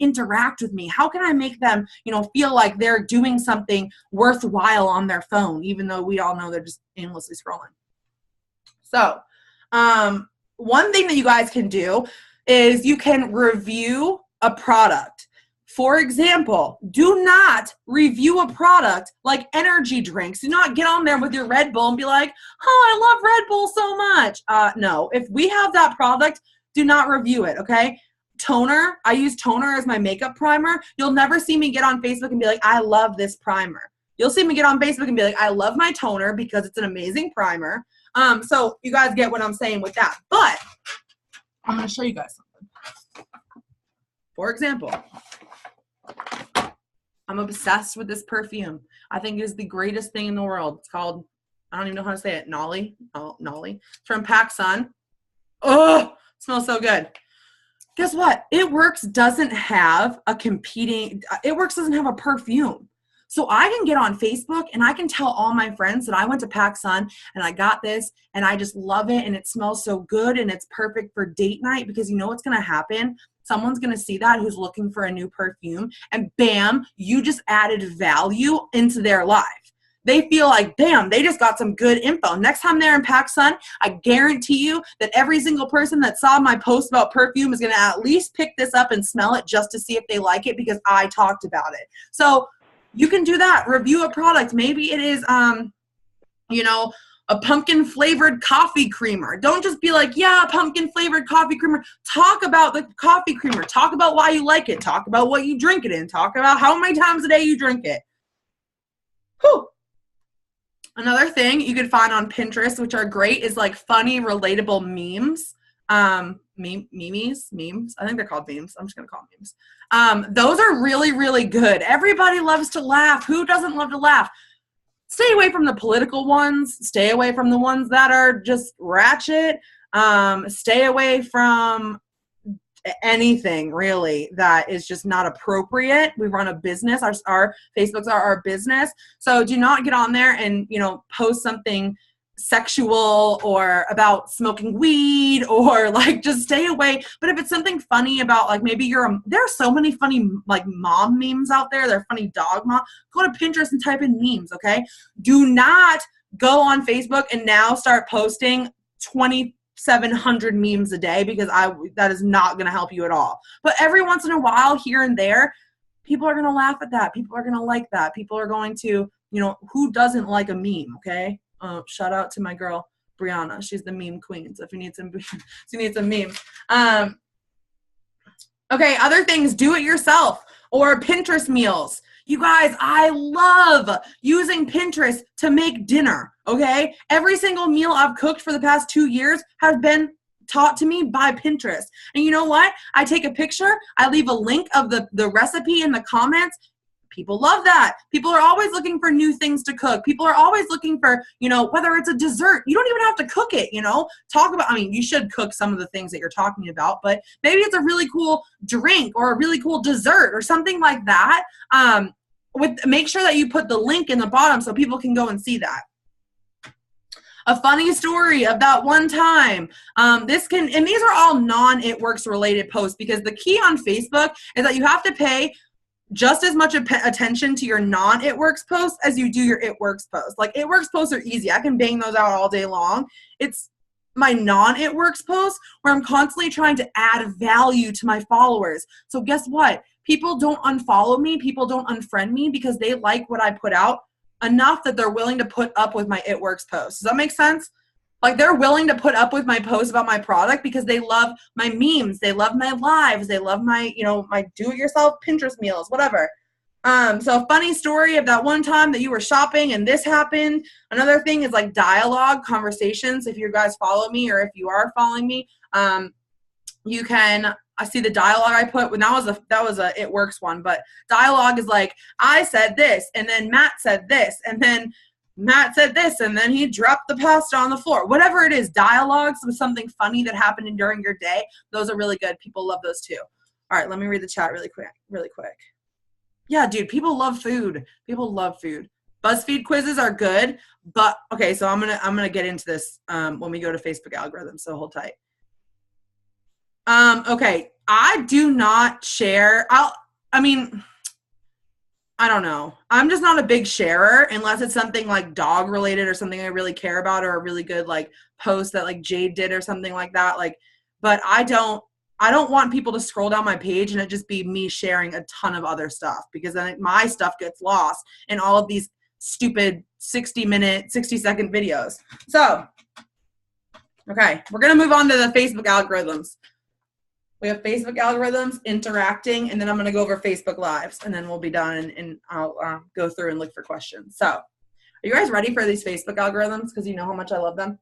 interact with me? How can I make them, feel like they're doing something worthwhile on their phone, even though we all know they're just aimlessly scrolling. So, one thing that you guys can do is you can review a product. For example, do not review a product like energy drinks. Do not get on there with your Red Bull and be like, oh, I love Red Bull so much. No, if we have that product, do not review it, okay? Toner, I use toner as my makeup primer. You'll never see me get on Facebook and be like, I love this primer. You'll see me get on Facebook and be like, I love my toner because it's an amazing primer. So you guys get what I'm saying with that. But I'm going to show you guys something. For example, I'm obsessed with this perfume. I think it is the greatest thing in the world. It's called, I don't even know how to say it, Nolly. It's from PacSun. Oh, it smells so good. Guess what? It Works doesn't have a perfume. So I can get on Facebook and I can tell all my friends that I went to PacSun and I got this and I just love it and it smells so good and it's perfect for date night, because you know what's going to happen? Someone's going to see that who's looking for a new perfume, and bam, you just added value into their life. They feel like, bam, they just got some good info. Next time they're in PacSun, I guarantee you that every single person that saw my post about perfume is going to at least pick this up and smell it just to see if they like it because I talked about it. So you can do that. Review a product. Maybe it is, a pumpkin flavored coffee creamer. Don't just be like, yeah, pumpkin flavored coffee creamer. Talk about the coffee creamer. Talk about why you like it. Talk about what you drink it in. Talk about how many times a day you drink it. Whew. Another thing you can find on Pinterest, which are great, is like funny, relatable memes. Memes. I think they're called memes. I'm just going to call them memes. Those are really, really good. Everybody loves to laugh. Who doesn't love to laugh? Stay away from the political ones. Stay away from the ones that are just ratchet. Stay away from anything really that is just not appropriate. We run a business. Our Facebooks are our business. So do not get on there and, post something sexual or about smoking weed, or like just stay away. But if it's something funny about like maybe there are so many funny like mom memes out there. They're funny dog mom. Go to Pinterest and type in memes, okay? Do not go on Facebook and now start posting 2,700 memes a day, because that is not going to help you at all. But every once in a while, here and there, people are going to laugh at that. People are going to like that. People are going to, who doesn't like a meme, okay? Shout out to my girl, Brianna. She's the meme queen. So if you need some, meme. Okay, other things, do it yourself or Pinterest meals. You guys, I love using Pinterest to make dinner, okay? Every single meal I've cooked for the past 2 years has been taught to me by Pinterest. And you know what? I take a picture, I leave a link of the recipe in the comments. People love that. People are always looking for new things to cook. People are always looking for, whether it's a dessert, you don't even have to cook it, talk about, you should cook some of the things that you're talking about, but maybe it's a really cool drink or a really cool dessert or something like that. Make sure that you put the link in the bottom so people can go and see that. A funny story of that one time. And these are all non-It Works related posts, because the key on Facebook is that you have to pay just as much attention to your non-It Works posts as you do your It Works posts. Like, It Works posts are easy. I can bang those out all day long. It's my non-It Works posts where I'm constantly trying to add value to my followers. So guess what? People don't unfollow me. People don't unfriend me because they like what I put out enough that they're willing to put up with my It Works posts. Does that make sense? Like, they're willing to put up with my posts about my product because they love my memes, they love my lives, they love my, my do-it-yourself Pinterest meals, whatever. So a funny story of that one time that you were shopping and this happened. Another thing is like dialogue, conversations. If you guys follow me or if you are following me, you can, I see the dialogue I put, when that was a It Works one, but dialogue is like, I said this, and then Matt said this, and then Matt said this, and then he dropped the pasta on the floor. Whatever it is, dialogues with something funny that happened during your day, those are really good. People love those too. All right, let me read the chat really quick. Yeah, dude, people love food. People love food. BuzzFeed quizzes are good, but okay, so I'm gonna get into this when we go to Facebook algorithms, so hold tight. Okay, I do not share. I don't know. I'm just not a big sharer unless it's something like dog related or something I really care about, or a really good like post that like Jade did or something like that. But I don't want people to scroll down my page and it just be me sharing a ton of other stuff, because then my stuff gets lost in all of these stupid 60-minute, 60-second videos. So, okay, we're going to move on to the Facebook algorithms. We have Facebook algorithms, interacting, and then I'm going to go over Facebook Lives, and then we'll be done, and I'll go through and look for questions. So, are you guys ready for these Facebook algorithms? Because you know how much I love them.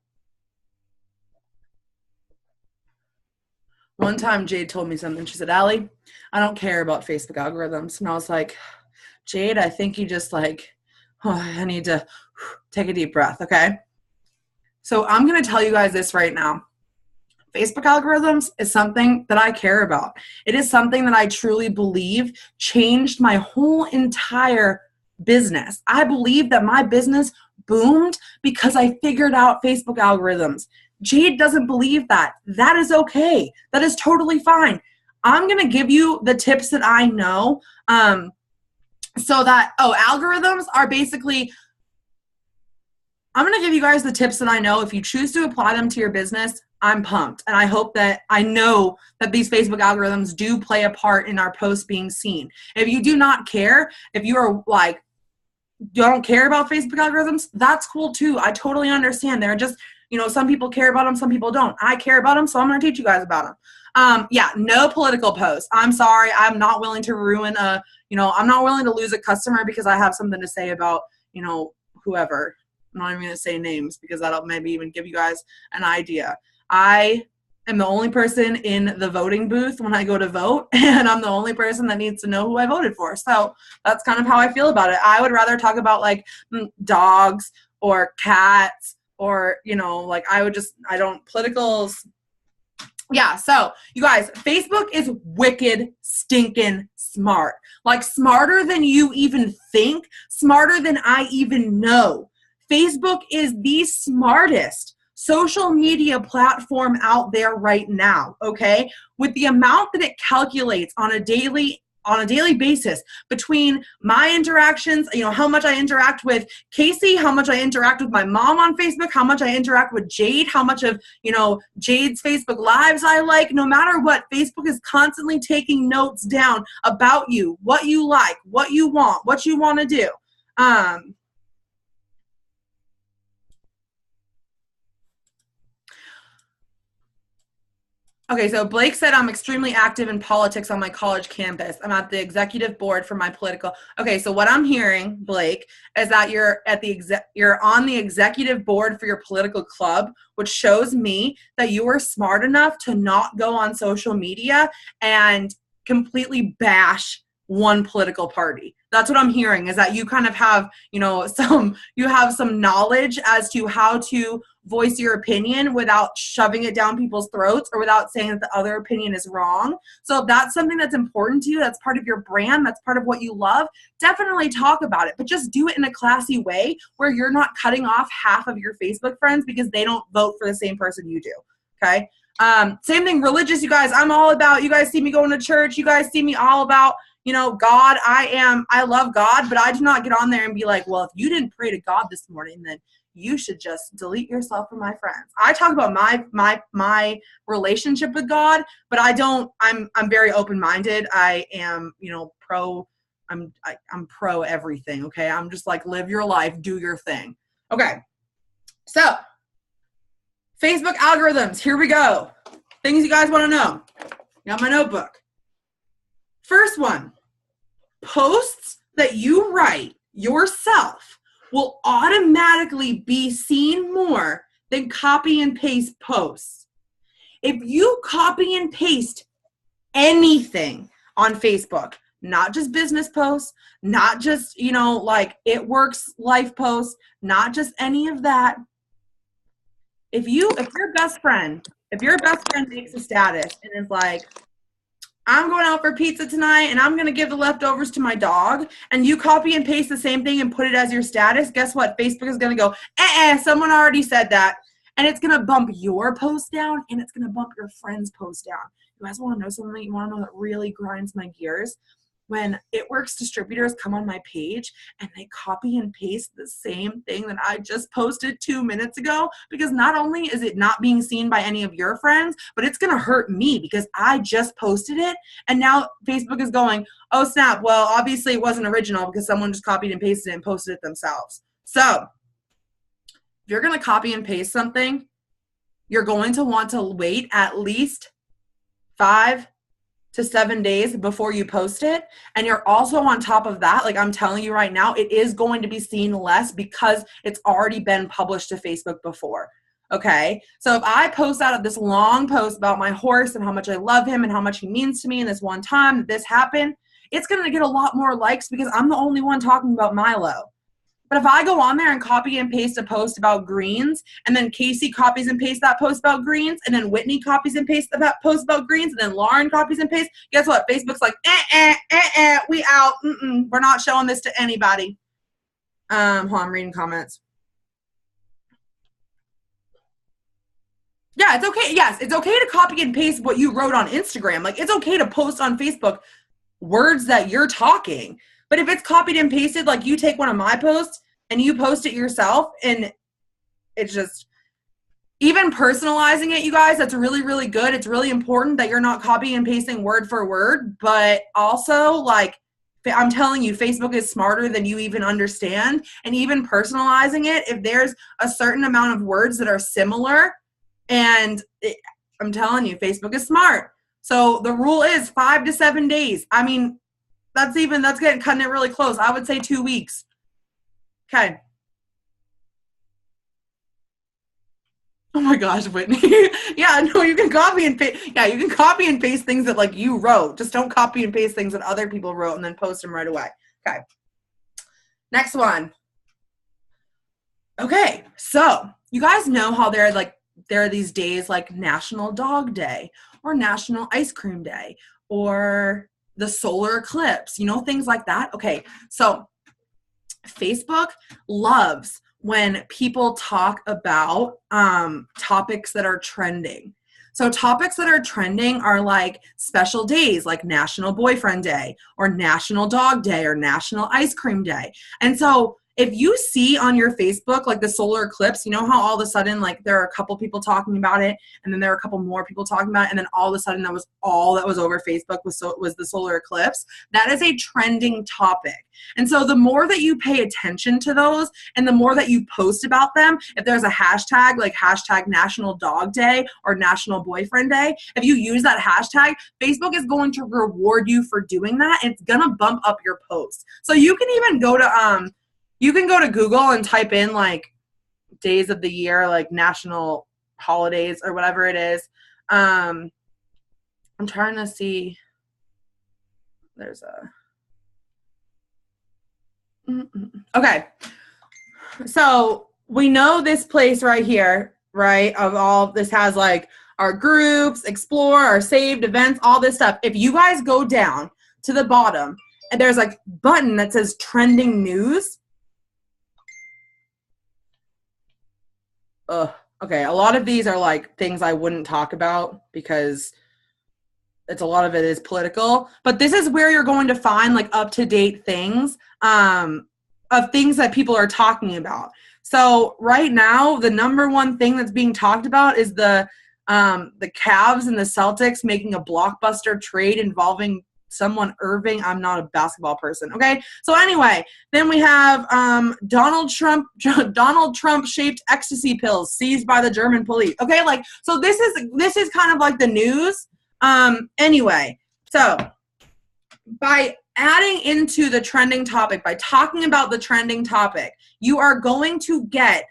One time, Jade told me something. She said, Allie, I don't care about Facebook algorithms. And I was like, Jade, I think you just I need to take a deep breath, okay? So I'm going to tell you guys this right now. Facebook algorithms is something that I care about. It is something that I truly believe changed my whole entire business. I believe that my business boomed because I figured out Facebook algorithms. Jade doesn't believe that. That is okay. That is totally fine. I'm going to give you the tips that I know algorithms are basically, I'm going to give you guys the tips that I know. If you choose to apply them to your business, I'm pumped. And I know that these Facebook algorithms do play a part in our posts being seen. If you do not care, if you are like, you don't care about Facebook algorithms, that's cool too. I totally understand. They're just, some people care about them, some people don't. I care about them, so I'm going to teach you guys about them. No political posts. I'm sorry. I'm not willing to ruin I'm not willing to lose a customer because I have something to say about, whoever. I'm not even going to say names because that'll maybe even give you guys an idea. I am the only person in the voting booth when I go to vote, and I'm the only person that needs to know who I voted for. So that's kind of how I feel about it. I would rather talk about dogs or cats or, politicals. Yeah, so you guys, Facebook is wicked stinking smart. Smarter than you even think, smarter than I even know. Facebook is the smartest social media platform out there right now, okay? With the amount that it calculates on a daily basis between my interactions, how much I interact with Casey, how much I interact with my mom on Facebook, how much I interact with Jade, how much of, Jade's Facebook Lives I like, no matter what, Facebook is constantly taking notes down about you, what you like, what you want to do. Okay, so Blake said I'm extremely active in politics on my college campus. I'm at the executive board for my political. Okay, so what I'm hearing, Blake, is that you're on the executive board for your political club, which shows me that you are smart enough to not go on social media and completely bash one political party. That's what I'm hearing, is that you kind of have, some knowledge as to how to voice your opinion without shoving it down people's throats or without saying that the other opinion is wrong. So if that's something that's important to you, that's part of your brand, that's part of what you love, definitely talk about it, but just do it in a classy way where you're not cutting off half of your Facebook friends because they don't vote for the same person you do. Okay. Same thing, religious, you guys. I'm all about, you guys see me going to church. You guys see me all about, God. I love God, but I do not get on there and be like, well, if you didn't pray to God this morning, then you should just delete yourself from my friends. I talk about my relationship with God, but I'm very open-minded. I am, I'm pro everything. Okay. I'm just like, live your life, do your thing. Okay. So Facebook algorithms, here we go. Things you guys want to know. Got my notebook. First one, posts that you write yourself will automatically be seen more than copy and paste posts. If you copy and paste anything on Facebook, not just business posts, not just, like it works life posts, not just any of that. If your best friend makes a status and is like, I'm going out for pizza tonight and I'm going to give the leftovers to my dog, and you copy and paste the same thing and put it as your status, guess what? Facebook is going to go, someone already said that. And it's going to bump your post down and it's going to bump your friend's post down. You guys want to know something? You want to know that really grinds my gears? When It Works distributors come on my page and they copy and paste the same thing that I just posted 2 minutes ago, because not only is it not being seen by any of your friends, but it's going to hurt me because I just posted it. And now Facebook is going, oh snap, well, obviously it wasn't original because someone just copied and pasted it and posted it themselves. So if you're going to copy and paste something, you're going to want to wait at least 5 to 7 days before you post it. And you're also on top of that, like I'm telling you right now, it is going to be seen less because it's already been published to Facebook before. Okay. So if I post out of this long post about my horse and how much I love him and how much he means to me, and this one time that this happened, it's going to get a lot more likes because I'm the only one talking about Milo. But if I go on there and copy and paste a post about greens, and then Casey copies and pastes that post about greens, and then Whitney copies and pastes that post about greens, and then Lauren copies and pastes, guess what? Facebook's like, we out. We're not showing this to anybody. Hold on, I'm reading comments. Yeah, it's okay. Yes, it's okay to copy and paste what you wrote on Instagram. Like, it's okay to post on Facebook words that you're talking. But if it's copied and pasted, like you take one of my posts and you post it yourself, and it's just, even personalizing it, you guys, that's really, really good. It's really important that you're not copying and pasting word for word, but also, like, I'm telling you, Facebook is smarter than you even understand. And even personalizing it, if there's a certain amount of words that are similar, I'm telling you, Facebook is smart. So the rule is 5 to 7 days. I mean, that's cutting it really close. I would say 2 weeks. Okay. Oh my gosh, Whitney. Yeah, no, you can copy and paste. Yeah, you can copy and paste things that like you wrote. Just don't copy and paste things that other people wrote and then post them right away. Okay. Next one. Okay, so you guys know how there are these days like National Dog Day or National Ice Cream Day or the solar eclipse, things like that. Okay, so Facebook loves when people talk about topics that are trending. So topics that are trending are like special days like National Boyfriend Day or National Dog Day or National Ice Cream Day. And so if you see on your Facebook, like the solar eclipse, you know how all of a sudden, like there are a couple people talking about it, and then there are a couple more people talking about it, and then all of a sudden that was all that was over Facebook was the solar eclipse. That is a trending topic. And so the more that you pay attention to those and the more that you post about them, if there's a hashtag like hashtag National Dog Day or National Boyfriend Day, if you use that hashtag, Facebook is going to reward you for doing that. And it's going to bump up your posts. So you can even go to Google and type in like days of the year, like national holidays or whatever it is. I'm trying to see. There's a. Okay. So we know this place right here, right? Of all this has like our groups, explore, our saved events, all this stuff. If you guys go down to the bottom and there's like button that says trending news. Okay, a lot of these are like things I wouldn't talk about because it's a lot of it is political, but this is where you're going to find like up-to-date things of things that people are talking about. So right now, the number one thing that's being talked about is the Cavs and the Celtics making a blockbuster trade involving someone Irving. I'm not a basketball person. Okay. So anyway, then we have Donald Trump shaped ecstasy pills seized by the German police. Okay. Like, so this is kind of like the news. Anyway, so by adding into the trending topic, by talking about the trending topic, you are going to get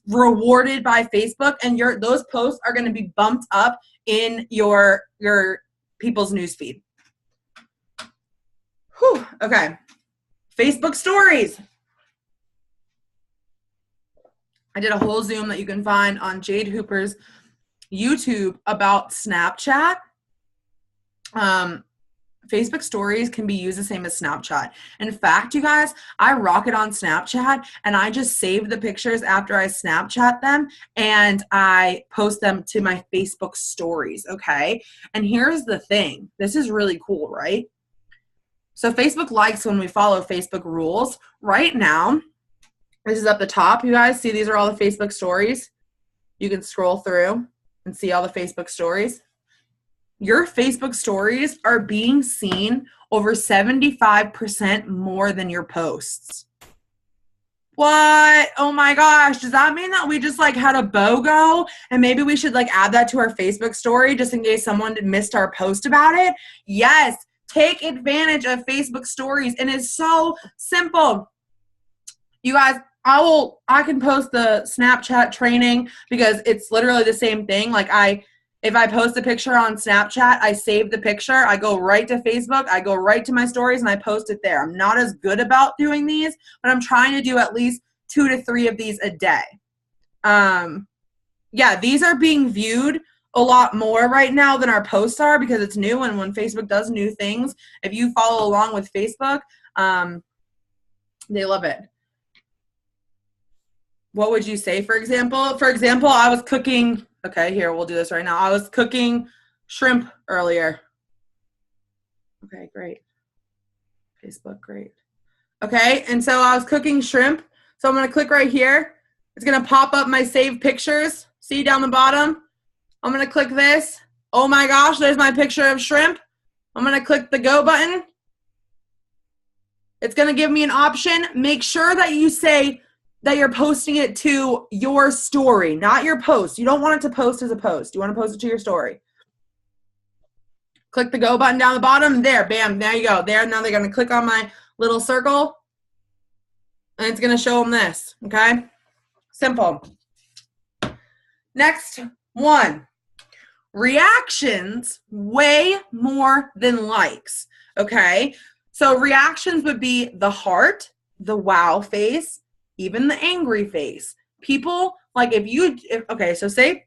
rewarded by Facebook, and those posts are going to be bumped up in your people's newsfeed. Whew, okay. Facebook stories. I did a whole Zoom that you can find on Jade Hooper's YouTube about Snapchat. Facebook stories can be used the same as Snapchat. In fact, you guys, I rock it on Snapchat, and I just save the pictures after I Snapchat them, and I post them to my Facebook stories, okay? And here's the thing. This is really cool, right? So Facebook likes when we follow Facebook rules. Right now, this is up the top. You guys see these are all the Facebook stories. You can scroll through and see all the Facebook stories. Your Facebook stories are being seen over 75% more than your posts. What? Oh my gosh. Does that mean that we just like had a BOGO and maybe we should like add that to our Facebook story just in case someone missed our post about it? Yes. Take advantage of Facebook stories, and it's so simple. You guys, I can post the Snapchat training because it's literally the same thing. Like if I post a picture on Snapchat, I save the picture, I go right to Facebook, I go right to my stories, and I post it there. I'm not as good about doing these, but I'm trying to do at least 2 to 3 of these a day. Yeah, these are being viewed a lot more right now than our posts are because it's new, and when Facebook does new things, if you follow along with Facebook, they love it. What would you say, for example? For example, I was cooking, okay, here, we'll do this right now. I was cooking shrimp earlier. Okay, great. Facebook, great. Okay, and so I was cooking shrimp, so I'm going to click right here. It's going to pop up my saved pictures. See down the bottom? I'm going to click this. Oh my gosh, there's my picture of shrimp. I'm going to click the go button. It's going to give me an option. Make sure that you say that you're posting it to your story, not your post. You don't want it to post as a post. You want to post it to your story. Click the go button down the bottom. There, bam, there you go. There, now they're going to click on my little circle, and it's going to show them this, okay? Simple. Next one. Reactions way more than likes, okay? So reactions would be the heart, the wow face, even the angry face. People, like okay, so say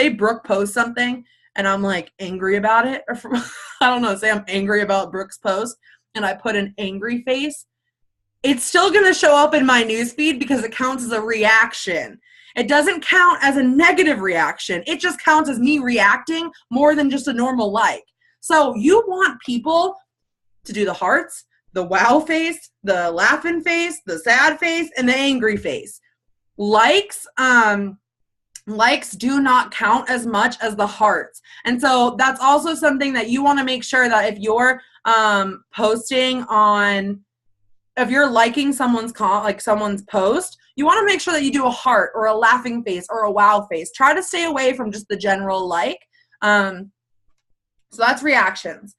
Brooke posts something and I'm like angry about it, or I don't know, say I'm angry about Brooke's post and I put an angry face, it's still going to show up in my newsfeed because it counts as a reaction. It doesn't count as a negative reaction. It just counts as me reacting more than just a normal like. So you want people to do the hearts, the wow face, the laughing face, the sad face, and the angry face. Likes, likes do not count as much as the hearts. And so that's also something that you want to make sure that if you're posting on, if you're liking someone's someone's post, you want to make sure that you do a heart or a laughing face or a wow face. Try to stay away from just the general like. So that's reactions.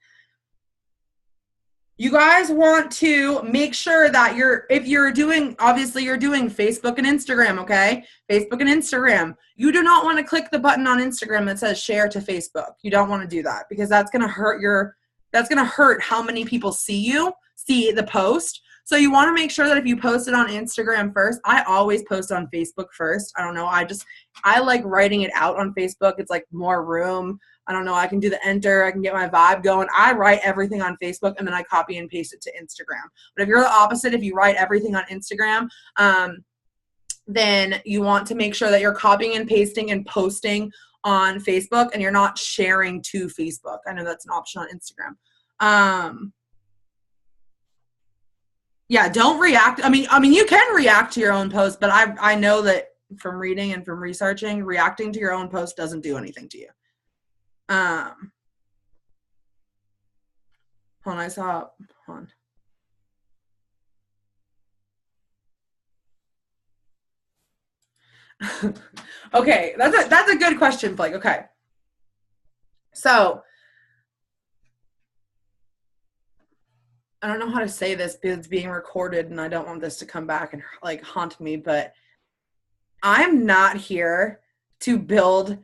You guys want to make sure that if you're doing, obviously you're doing Facebook and Instagram, okay? Facebook and Instagram. You do not want to click the button on Instagram that says share to Facebook. You don't want to do that because that's going to hurt how many people see the post. So you want to make sure that if you post it on Instagram first, I always post on Facebook first. I don't know. I like writing it out on Facebook. It's like more room. I don't know. I can do the enter. I can get my vibe going. I write everything on Facebook and then I copy and paste it to Instagram. But if you're the opposite, if you write everything on Instagram, then you want to make sure that you're copying and pasting and posting on Facebook and you're not sharing to Facebook. I know that's an option on Instagram. Yeah, don't react. I mean, you can react to your own post, but I know that from reading and from researching, reacting to your own post doesn't do anything to you. Hold on. Okay, that's a good question, Blake. Okay. So I don't know how to say this because it's being recorded and I don't want this to come back and like haunt me, but I'm not here to build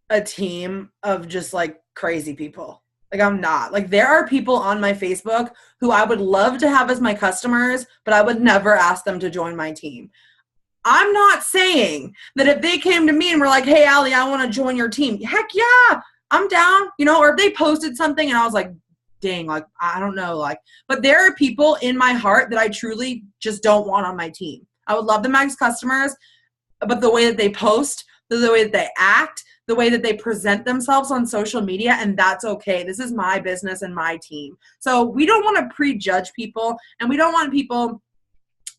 a team of just like crazy people. Like I'm not. Like there are people on my Facebook who I would love to have as my customers, but I would never ask them to join my team. I'm not saying that if they came to me and were like, hey, Alli, I want to join your team. Heck yeah, I'm down. You know, or if they posted something and I was like, dang, like, I don't know, like, but there are people in my heart that I truly just don't want on my team. I would love them as customers, but the way that they post, the way that they act, the way that they present themselves on social media, and that's okay. This is my business and my team. So we don't want to prejudge people, and we don't want people,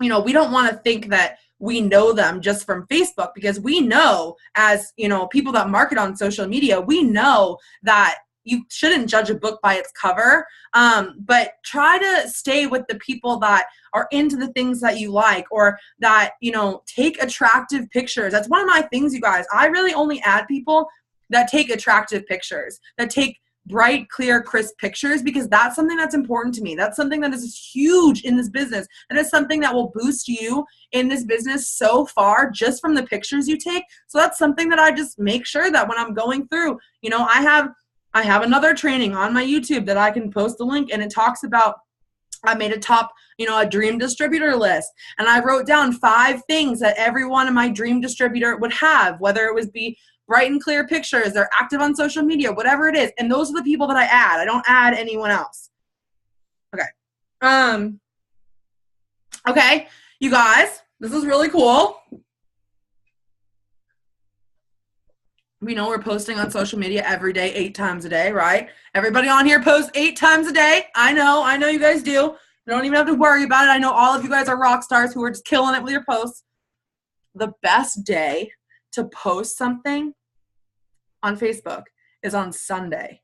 you know, we don't want to think that we know them just from Facebook, because we know as, you know, people that market on social media, we know that you shouldn't judge a book by its cover, but try to stay with the people that are into the things that you like, or that, you know, take attractive pictures. That's one of my things, you guys. I really only add people that take attractive pictures, that take bright, clear, crisp pictures, because that's something that's important to me. That's something that is huge in this business. That is something that will boost you in this business so far just from the pictures you take. So that's something that I just make sure that when I'm going through, you know, I have another training on my YouTube that I can post the link, and it talks about, I made a dream distributor list, and I wrote down 5 things that every one of my dream distributor would have, whether it was be bright and clear pictures, they're active on social media, whatever it is. And those are the people that I add. I don't add anyone else. Okay. Okay, you guys, this is really cool. We know we're posting on social media every day, 8 times a day, right? Everybody on here posts 8 times a day. I know you guys do. You don't even have to worry about it. I know all of you guys are rock stars who are just killing it with your posts. The best day to post something on Facebook is on Sunday.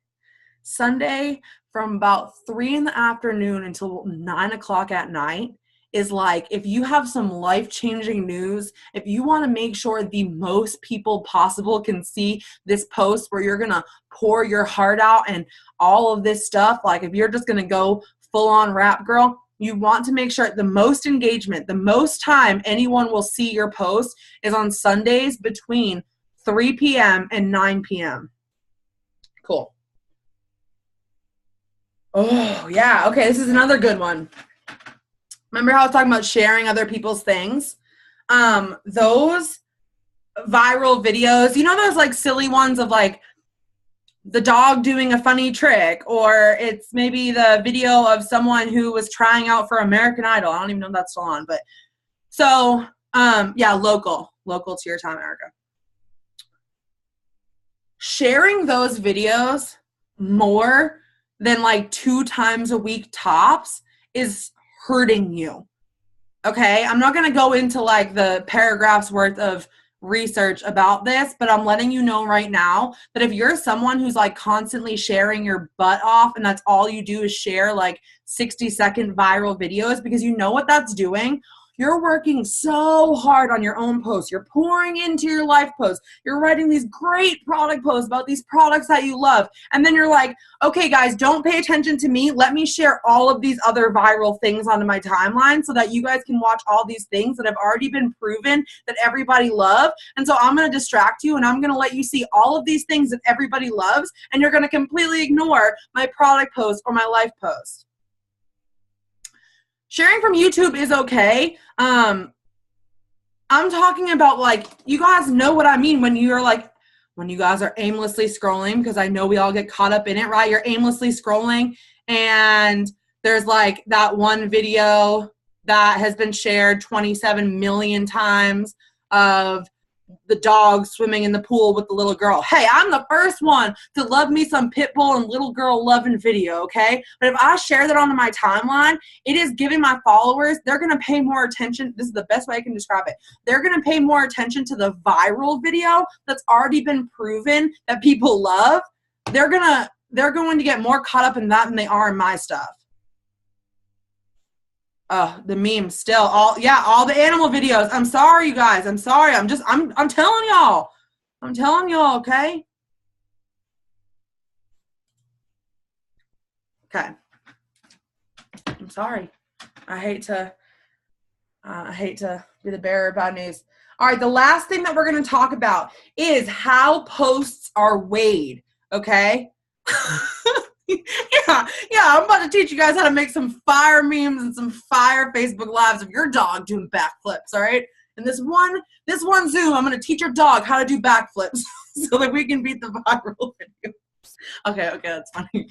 Sunday from about 3 in the afternoon until 9 o'clock at night is like, if you have some life-changing news, if you want to make sure the most people possible can see this post where you're going to pour your heart out and all of this stuff, like if you're just going to go full-on rap girl, you want to make sure the most engagement, the most time anyone will see your post is on Sundays between 3 p.m. and 9 p.m. Cool. Oh, yeah. Okay, this is another good one. Remember how I was talking about sharing other people's things? Those viral videos, you know those like silly ones of like the dog doing a funny trick, or it's maybe the video of someone who was trying out for American Idol. I don't even know if that's still on, but so, yeah, local to your town, America. Sharing those videos more than like 2 times a week tops is hurting you. Okay, I'm not going to go into like the paragraphs worth of research about this, but I'm letting you know right now that if you're someone who's like constantly sharing your butt off and that's all you do is share like 60-second viral videos, because you know what that's doing? You're working so hard on your own posts. You're pouring into your life posts. You're writing these great product posts about these products that you love. And then you're like, okay, guys, don't pay attention to me. Let me share all of these other viral things onto my timeline so that you guys can watch all these things that have already been proven that everybody loves. And so I'm going to distract you and I'm going to let you see all of these things that everybody loves. And you're going to completely ignore my product post or my life post. Sharing from YouTube is okay. I'm talking about like, you guys know what I mean when you're like, when you guys are aimlessly scrolling, because I know we all get caught up in it, right? You're aimlessly scrolling and there's like that one video that has been shared 27 million times of the dog swimming in the pool with the little girl. Hey, I'm the first one to love me some pit bull and little girl loving video, okay? But if I share that onto my timeline, it is giving my followers, they're going to pay more attention. This is the best way I can describe it. They're going to pay more attention to the viral video that's already been proven that people love. They're going to get more caught up in that than they are in my stuff. The memes still, all the animal videos. I'm sorry, you guys. I'm sorry. I'm telling y'all. I'm telling y'all, okay? Okay. I'm sorry. I hate to be the bearer of bad news. All right, the last thing that we're going to talk about is how posts are weighed, okay? Yeah, I'm about to teach you guys how to make some fire memes and some fire Facebook Lives of your dog doing backflips, all right? And this one Zoom, I'm going to teach your dog how to do backflips so that we can beat the viral video. Okay, that's funny.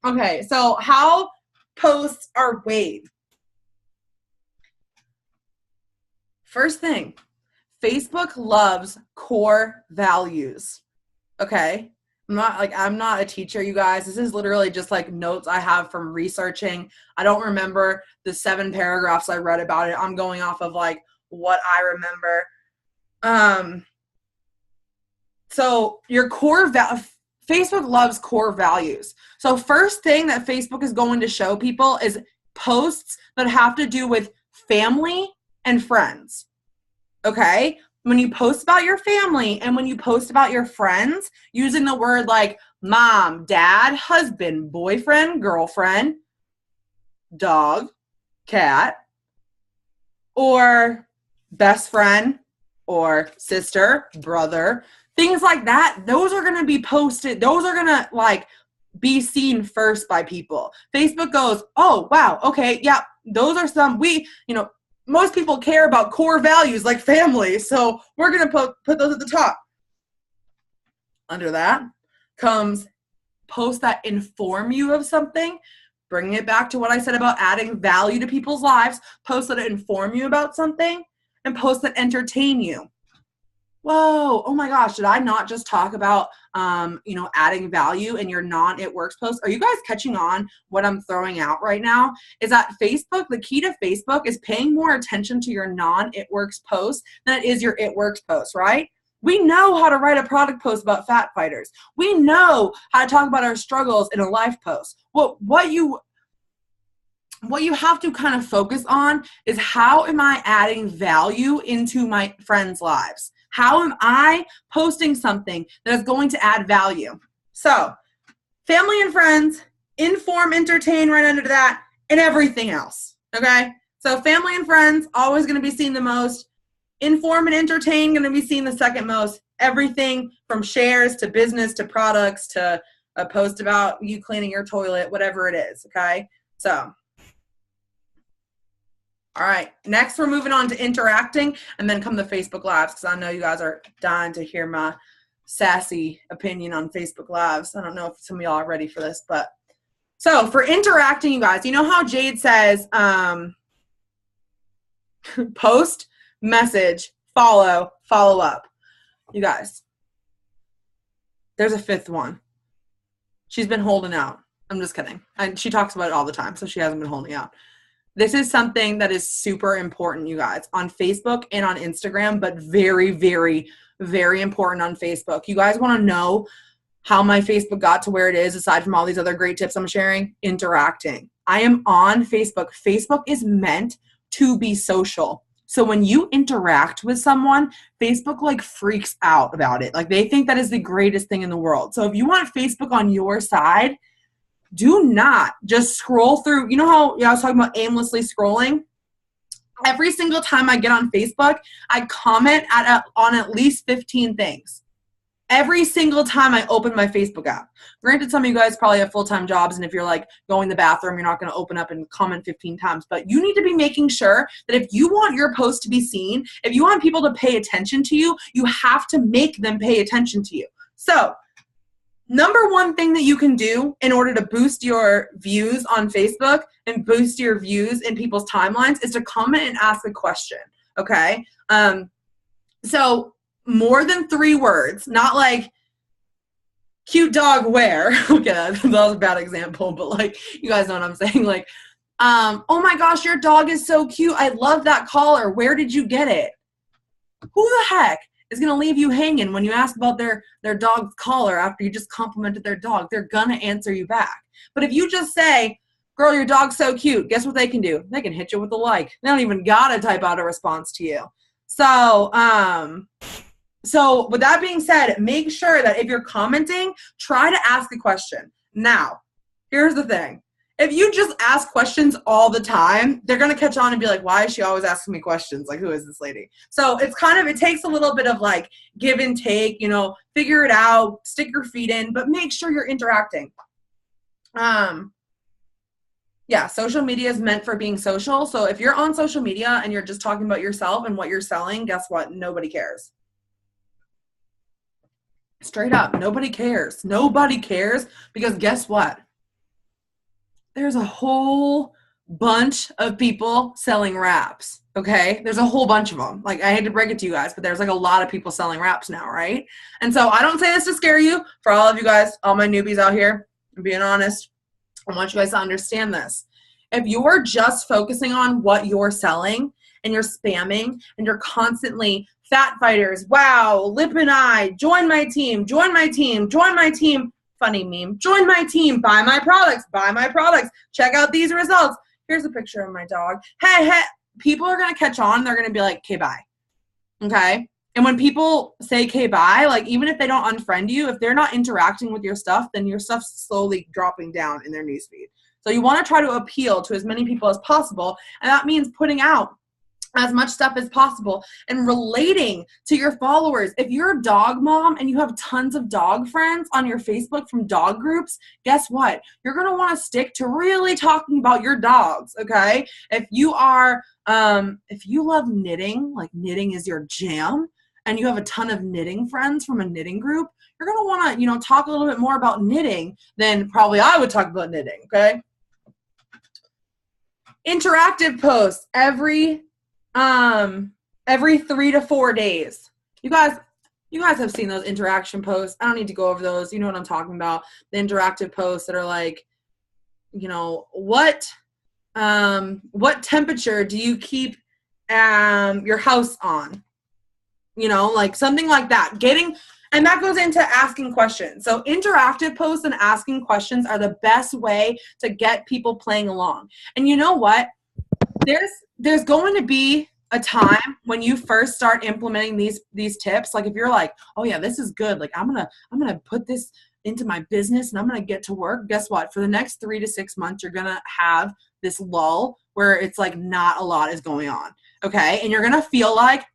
Okay, so how posts are weighed. First thing, Facebook loves core values, okay? I'm not a teacher, you guys. This is literally just like notes I have from researching. I don't remember the 7 paragraphs I read about it. I'm going off of like what I remember. So your Facebook loves core values. So first thing that Facebook is going to show people is posts that have to do with family and friends. Okay? When you post about your family and when you post about your friends, using the word like mom, dad, husband, boyfriend, girlfriend, dog, cat, or best friend, or sister, brother, things like that, those are going to be posted. Those are going to like be seen first by people. Facebook goes, oh, wow, okay, yeah, those are some, most people care about core values like family, so we're going to put those at the top. Under that comes posts that inform you of something, bringing it back to what I said about adding value to people's lives, posts that inform you about something, and posts that entertain you. Whoa, oh my gosh, did I not just talk about, adding value in your non-it works posts? Are you guys catching on what I'm throwing out right now? Is that Facebook, the key to Facebook is paying more attention to your non-it works posts than it is your it works posts, right? We know how to write a product post about fat fighters. We know how to talk about our struggles in a life post. What you have to kind of focus on is how am I adding value into my friends' lives? How am I posting something that is going to add value? So, family and friends, inform, entertain right under that, and everything else, okay? So, family and friends, always going to be seen the most. Inform and entertain, going to be seen the second most. Everything from shares to business to products to a post about you cleaning your toilet, whatever it is, okay? So, all right, next we're moving on to interacting and then come the Facebook Lives because I know you guys are dying to hear my sassy opinion on Facebook Lives. I don't know if some of y'all are ready for this, but so for interacting, you guys, you know how Jade says post, message, follow up. You guys, there's a 5th one. She's been holding out. I'm just kidding. And she talks about it all the time, so she hasn't been holding out. This is something that is super important, you guys, on Facebook and on Instagram, but very, very, very important on Facebook. You guys want to know how my Facebook got to where it is, aside from all these other great tips I'm sharing? Interacting. I am on Facebook. Facebook is meant to be social. So when you interact with someone, Facebook like freaks out about it. Like they think that is the greatest thing in the world. So if you want Facebook on your side, do not just scroll through. You know how I was talking about aimlessly scrolling? Every single time I get on Facebook, I comment on at least 15 things. Every single time I open my Facebook app. Granted, some of you guys probably have full-time jobs, and if you're like going to the bathroom, you're not going to open up and comment 15 times. But you need to be making sure that if you want your post to be seen, if you want people to pay attention to you, you have to make them pay attention to you. So, number one thing that you can do in order to boost your views on Facebook and boost your views in people's timelines is to comment and ask a question, okay? So more than 3 words, not like cute dog where. Okay, that was a bad example, but like you guys know what I'm saying. Like, oh my gosh, your dog is so cute. I love that collar. Where did you get it? Who the heck is going to leave you hanging when you ask about their dog's collar after you just complimented their dog? They're going to answer you back. But if you just say, girl, your dog's so cute, guess what they can do? They can hit you with a like. They don't even got to type out a response to you. So with that being said, make sure that if you're commenting, try to ask a question. Now, here's the thing. If you just ask questions all the time, they're going to catch on and be like, why is she always asking me questions? Like, who is this lady? So it takes a little bit of like give and take, figure it out, stick your feet in, but make sure you're interacting. Yeah, social media is meant for being social. So if you're on social media and you're just talking about yourself and what you're selling, guess what? Nobody cares. Straight up, nobody cares. Nobody cares because guess what? There's a whole bunch of people selling wraps, okay? There's a whole bunch of them. Like, I hate to break it to you guys, but there's like a lot of people selling wraps now, right? And so I don't say this to scare you. For all of you guys, all my newbies out here, I'm being honest. I want you guys to understand this. If you're just focusing on what you're selling and you're spamming and you're constantly fat fighters, wow, lip and eye, join my team, join my team, join my team, funny meme, join my team, buy my products, check out these results. Here's a picture of my dog. Hey, people are going to catch on. They're going to be like, okay, bye. Okay? And when people say, okay, bye, like even if they don't unfriend you, if they're not interacting with your stuff, then your stuff's slowly dropping down in their newsfeed. So you want to try to appeal to as many people as possible. And that means putting out as much stuff as possible and relating to your followers. If you're a dog mom and you have tons of dog friends on your Facebook from dog groups, guess what? You're going to want to stick to really talking about your dogs, okay? If you are, if you love knitting, like knitting is your jam, and you have a ton of knitting friends from a knitting group, you're going to want to, talk a little bit more about knitting than probably I would talk about knitting, okay? Interactive posts every 3 to 4 days. You guys have seen those interaction posts. I don't need to go over those. You know what I'm talking about. The interactive posts that are like, what temperature do you keep your house on? Like something like that. And that goes into asking questions. So interactive posts and asking questions are the best way to get people playing along. And you know what? There's going to be a time when you first start implementing these tips. Like if you're like, oh yeah, this is good. Like I'm gonna put this into my business and I'm gonna get to work. Guess what? For the next 3 to 6 months, you're gonna have this lull where it's like not a lot is going on. Okay. And you're gonna feel like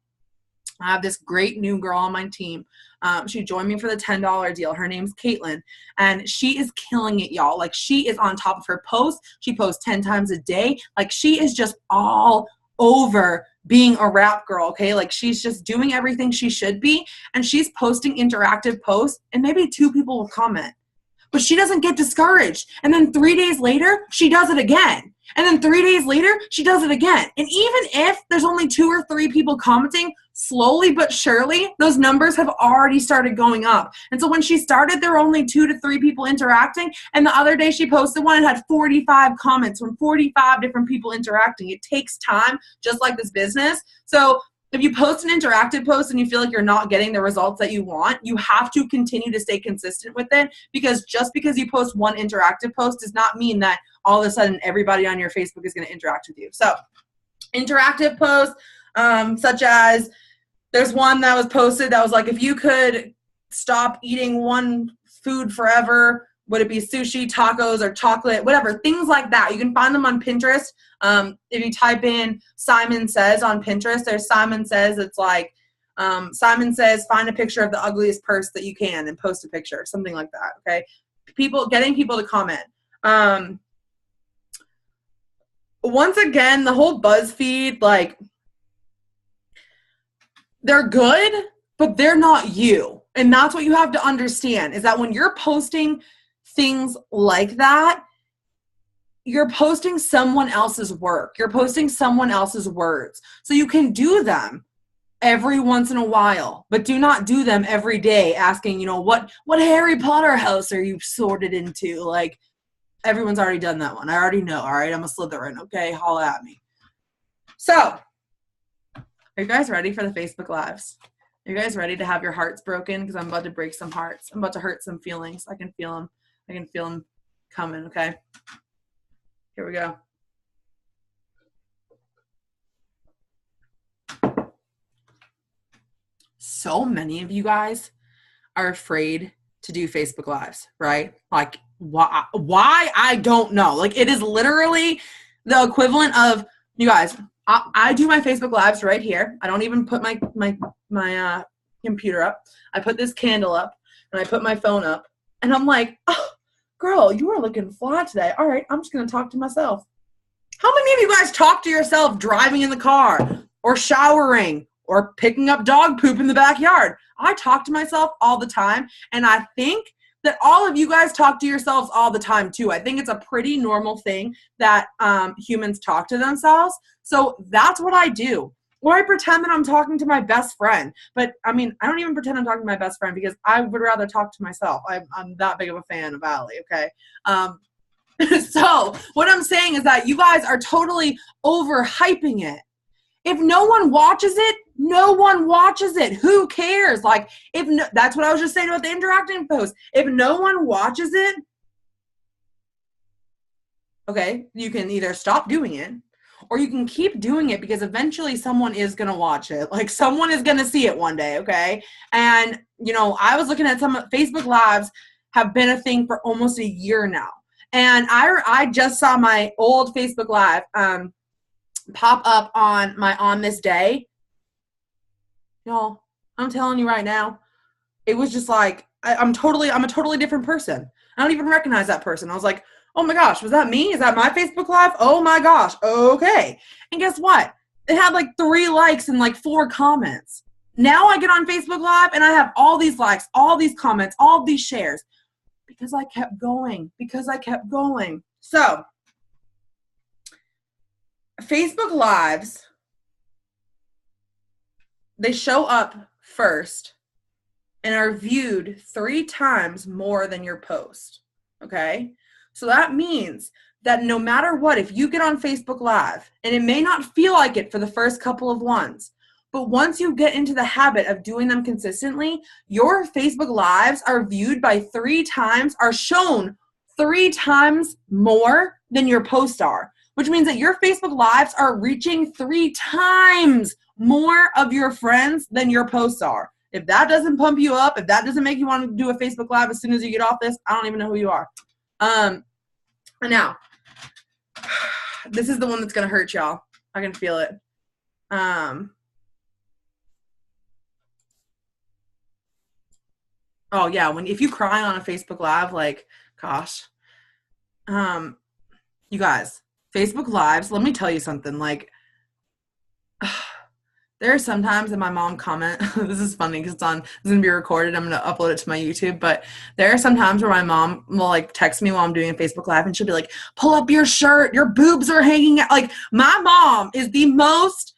I have this great new girl on my team. She joined me for the $10 deal. Her name's Caitlin, and she is killing it, y'all. Like she is on top of her posts. She posts 10 times a day. Like she is just all over being a rap girl, okay? Like she's just doing everything she should be, and she's posting interactive posts, and maybe 2 people will comment. But she doesn't get discouraged. And then 3 days later, she does it again. And then 3 days later, she does it again. And even if there's only 2 or 3 people commenting, slowly but surely, those numbers have already started going up. And so when she started, there were only 2 to 3 people interacting. And the other day she posted one and had 45 comments from 45 different people interacting. It takes time, just like this business. So if you post an interactive post and you feel like you're not getting the results that you want, you have to continue to stay consistent with it, because just because you post one interactive post does not mean that all of a sudden everybody on your Facebook is going to interact with you. So interactive posts, such as there's one that was posted that was like, if you could stop eating one food forever, would it be sushi, tacos, or chocolate, whatever, things like that. You can find them on Pinterest. If you type in Simon Says on Pinterest, there's Simon Says. It's like, Simon Says, find a picture of the ugliest purse that you can and post a picture, something like that, okay? Getting people to comment. Once again, the whole BuzzFeed, like, they're good, but they're not you. And that's what you have to understand, is that when you're posting things like that, you're posting someone else's work. You're posting someone else's words. So you can do them every once in a while, but do not do them every day asking, what Harry Potter house are you sorted into? Like, everyone's already done that one. I already know. All right, I'm a Slytherin. Okay, holla at me. So, are you guys ready for the Facebook Lives? Are you guys ready to have your hearts broken? Because I'm about to break some hearts. I'm about to hurt some feelings. I can feel them. I can feel them coming, okay? Here we go. So many of you guys are afraid to do Facebook Lives, right? Like, why? I don't know. Like, it is literally the equivalent of, you guys, I do my Facebook Lives right here. I don't even put my computer up. I put this candle up, and I put my phone up, and I'm like, oh, girl, you are looking fly today. All right, I'm just going to talk to myself. How many of you guys talk to yourself driving in the car or showering or picking up dog poop in the backyard? I talk to myself all the time, and I think that all of you guys talk to yourselves all the time too. I think it's a pretty normal thing that humans talk to themselves. So that's what I do. Or I pretend that I'm talking to my best friend. But, I mean, I don't even pretend I'm talking to my best friend, because I would rather talk to myself. I'm that big of a fan of Alli, okay? So what I'm saying is that you guys are totally overhyping it. If no one watches it, no one watches it. Who cares? Like, that's what I was just saying about the interacting post. If no one watches it, okay, you can either stop doing it, or you can keep doing it, because eventually someone is going to watch it. Like, someone is going to see it one day, okay? And, I was looking at some Facebook Lives have been a thing for almost a year now. And I just saw my old Facebook Live pop up on my On This Day. Y'all, I'm telling you right now, it was just like, I'm a totally different person. I don't even recognize that person. I was like, oh my gosh, was that me? Is that my Facebook Live? Oh my gosh, okay. And guess what? It had like 3 likes and like 4 comments. Now I get on Facebook Live and I have all these likes, all these comments, all these shares, because I kept going, So, Facebook Lives, they show up first and are viewed 3 times more than your post, okay? So that means that no matter what, if you get on Facebook Live, and it may not feel like it for the first couple of ones, but once you get into the habit of doing them consistently, your Facebook Lives are viewed by 3 times, are shown 3 times more than your posts are, which means that your Facebook Lives are reaching 3 times more of your friends than your posts are. If that doesn't pump you up, if that doesn't make you want to do a Facebook Live as soon as you get off this, I don't even know who you are. Now, this is the one that's going to hurt y'all. I can feel it. Oh yeah, if you cry on a Facebook Live, like, gosh, you guys, Facebook Lives, let me tell you something, like, There are sometimes that my mom comment, this is funny because it's going to be recorded. I'm going to upload it to my YouTube, but there are some times where my mom will like text me while I'm doing a Facebook Live and she'll be like, pull up your shirt, your boobs are hanging out. Like, my mom is the most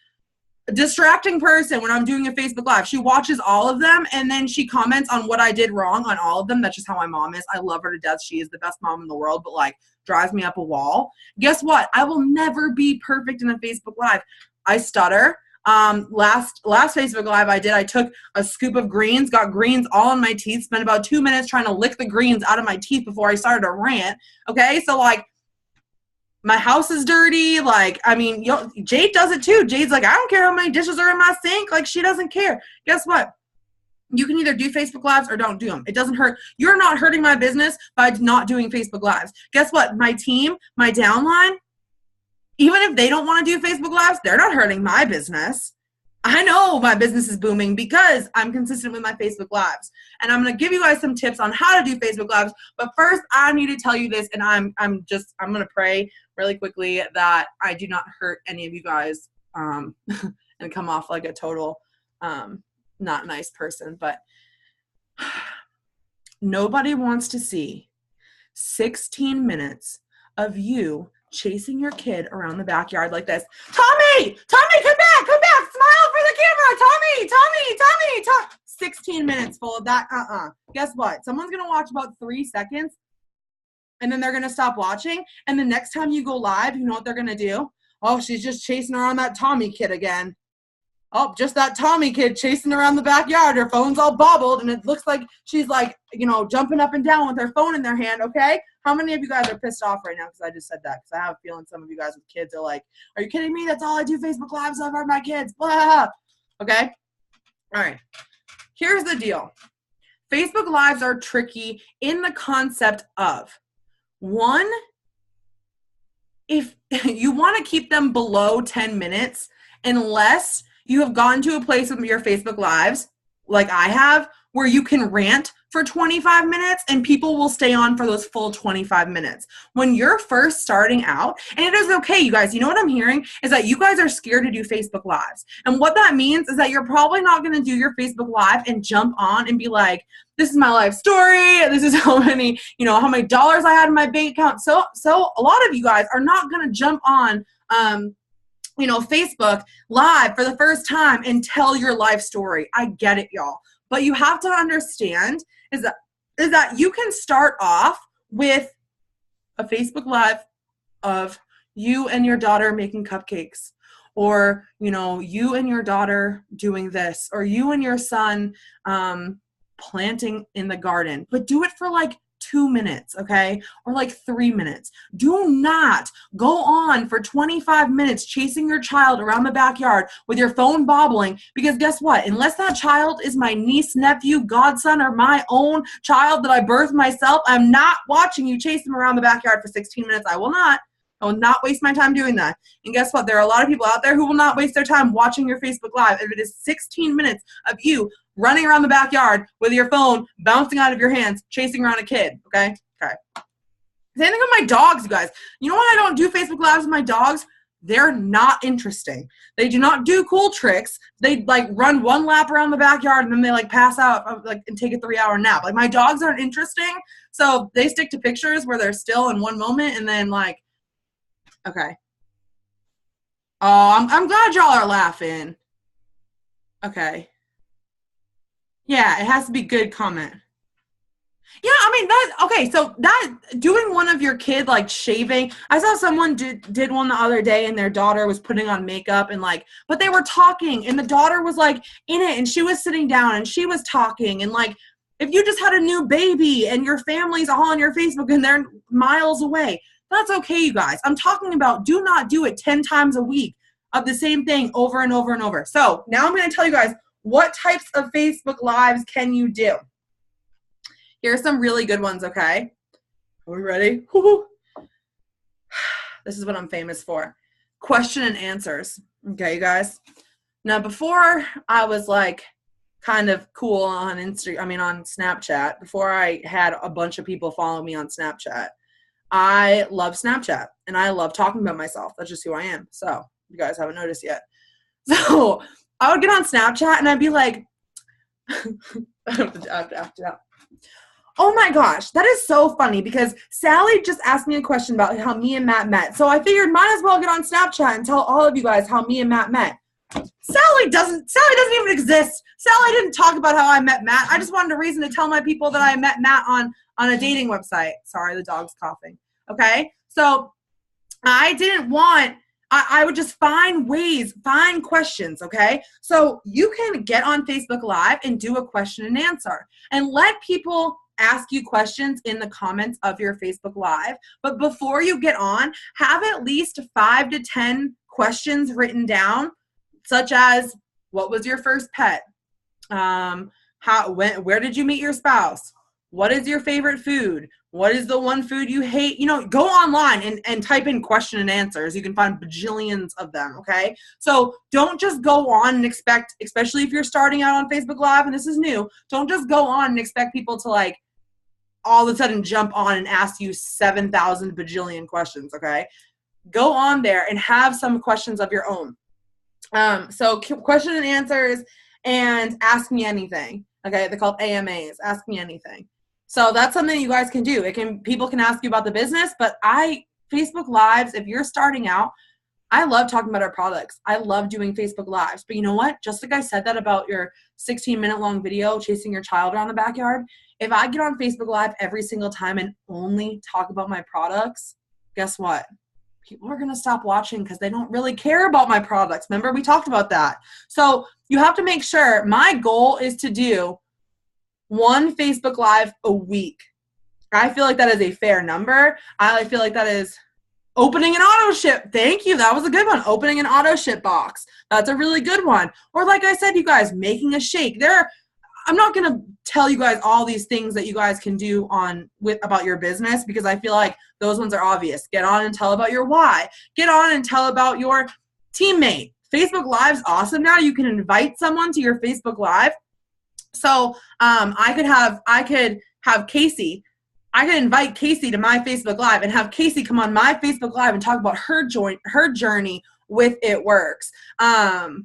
distracting person when I'm doing a Facebook Live. She watches all of them and then she comments on what I did wrong on all of them. That's just how my mom is. I love her to death. She is the best mom in the world, but like drives me up a wall. Guess what? I will never be perfect in a Facebook Live. I stutter. Last Facebook Live I took a scoop of greens, got greens all in my teeth, spent about 2 minutes trying to lick the greens out of my teeth before I started to rant. Okay, so like my house is dirty. Like, I mean, Jade does it too. Jade's like, I don't care how many dishes are in my sink. Like, she doesn't care. Guess what? You can either do Facebook Lives or don't do them. It doesn't hurt. You're not hurting my business by not doing Facebook Lives. Guess what? My team, my downline, even if they don't want to do Facebook Lives, they're not hurting my business. I know my business is booming because I'm consistent with my Facebook Lives. And I'm going to give you guys some tips on how to do Facebook Lives. But first, I need to tell you this, and I'm going to pray really quickly that I do not hurt any of you guys and come off like a total not nice person. But nobody wants to see 16 minutes of you chasing your kid around the backyard like this. Tommy, come back, smile for the camera. Tommy. 16 minutes full of that. Guess what? Someone's going to watch about 3 seconds and then they're going to stop watching. And the next time you go live, you know what they're going to do? Oh, she's just chasing around that Tommy kid again. Oh, just that Tommy kid chasing around the backyard. Her phone's all bobbled, and it looks like she's like, jumping up and down with her phone in their hand, okay? How many of you guys are pissed off right now because I just said that? Because I have a feeling some of you guys with kids are like, are you kidding me? That's all I do Facebook Lives of are my kids. Blah. Okay? All right. Here's the deal. Facebook Lives are tricky in the concept of, one, if you want to keep them below 10 minutes, unless you have gone to a place with your Facebook Lives, like I have, where you can rant for 25 minutes and people will stay on for those full 25 minutes. When you're first starting out, and it is okay, you guys, you know what I'm hearing is that you guys are scared to do Facebook Lives. And what that means is that you're probably not going to do your Facebook Live and jump on and be like, this is my life story. This is how many dollars I had in my bank account. So a lot of you guys are not going to jump on, Facebook Live for the first time and tell your life story. I get it, y'all. But you have to understand is that you can start off with a Facebook Live of you and your daughter making cupcakes, or, you and your daughter doing this, or you and your son planting in the garden. But do it for like 2 minutes, okay? Or like 3 minutes. Do not go on for 25 minutes chasing your child around the backyard with your phone bobbling, because guess what? Unless that child is my niece, nephew, godson, or my own child that I birthed myself, I'm not watching you chase them around the backyard for 16 minutes. I will not waste my time doing that. And guess what? There are a lot of people out there who will not waste their time watching your Facebook Live if it is 16 minutes of you running around the backyard with your phone bouncing out of your hands, chasing around a kid, okay? Okay. Same thing with my dogs, you guys. You know why I don't do Facebook Lives with my dogs? They're not interesting. They do not do cool tricks. They like run one lap around the backyard and then they like pass out and take a 3-hour nap. Like, my dogs aren't interesting, so they stick to pictures where they're still in one moment and then like, okay. Oh, I'm glad y'all are laughing. Okay. Yeah, it has to be good comment. Yeah, so that doing one of your kid like shaving, I saw someone did one the other day and their daughter was putting on makeup and like, but they were talking and the daughter was like in it and she was sitting down and she was talking, and like, if you just had a new baby and your family's all on your Facebook and they're miles away, that's okay, you guys. I'm talking about do not do it 10 times a week of the same thing over and over and over. So now I'm going to tell you guys what types of Facebook Lives can you do. Here are some really good ones, okay? Are we ready? Woo-hoo. This is what I'm famous for. Question and answers. Okay, you guys? Now, before I was like kind of cool on on Snapchat, before I had a bunch of people follow me on Snapchat, I love Snapchat and I love talking about myself. That's just who I am. So you guys haven't noticed yet. So I would get on Snapchat and I'd be like, I have to. Oh my gosh, that is so funny because Sally just asked me a question about how me and Matt met. So I figured might as well get on Snapchat and tell all of you guys how me and Matt met. Sally doesn't even exist. Sally didn't talk about how I met Matt. I just wanted a reason to tell my people that I met Matt on a dating website. Sorry, the dog's coughing. Okay, so I didn't want, I would just find questions, okay? So you can get on Facebook Live and do a question and answer and let people ask you questions in the comments of your Facebook Live. But before you get on, have at least 5 to 10 questions written down, such as, what was your first pet? Where did you meet your spouse? What is your favorite food? What is the one food you hate? You know, go online and type in question and answers. You can find bajillions of them, okay? So don't just go on and expect, especially if you're starting out on Facebook Live and this is new, don't just go on and expect people to like all of a sudden jump on and ask you 7,000 bajillion questions, okay? Go on there and have some questions of your own. So question and answers and ask me anything, okay? They're called AMAs, ask me anything. So that's something you guys can do. People can ask you about the business, but Facebook Lives, if you're starting out, I love talking about our products. I love doing Facebook Lives. But you know what? Just like I said that about your 16-minute long video chasing your child around the backyard, if I get on Facebook Live every single time and only talk about my products, guess what? People are going to stop watching because they don't really care about my products. Remember, we talked about that. So you have to make sure, my goal is to do 1 Facebook Live a week. I feel like that is a fair number. I feel like that is opening an auto ship. Thank you. That was a good one. Opening an auto ship box. That's a really good one. Or like I said, you guys, making a shake. I'm not going to tell you guys all these things that you guys can do about your business because I feel like those ones are obvious. Get on and tell about your why. Get on and tell about your teammate. Facebook Live's awesome now. You can invite someone to your Facebook Live. So I could have Casey. I could invite Casey to my Facebook Live and have Casey come on my Facebook Live and talk about her journey with It Works. Oh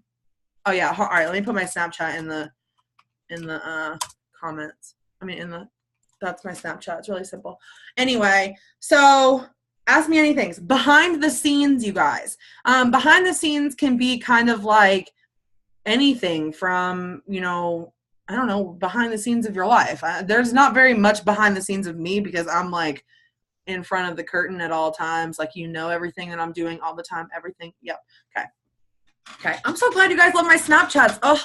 yeah. All right. Let me put my Snapchat in the comments. That's my Snapchat. It's really simple. Anyway, so ask me anything. Behind the scenes, you guys. Behind the scenes can be kind of like anything from, I don't know, behind the scenes of your life. There's not very much behind the scenes of me because I'm like in front of the curtain at all times. Like, everything that I'm doing all the time, everything. Yep. Okay. I'm so glad you guys love my Snapchats. Oh,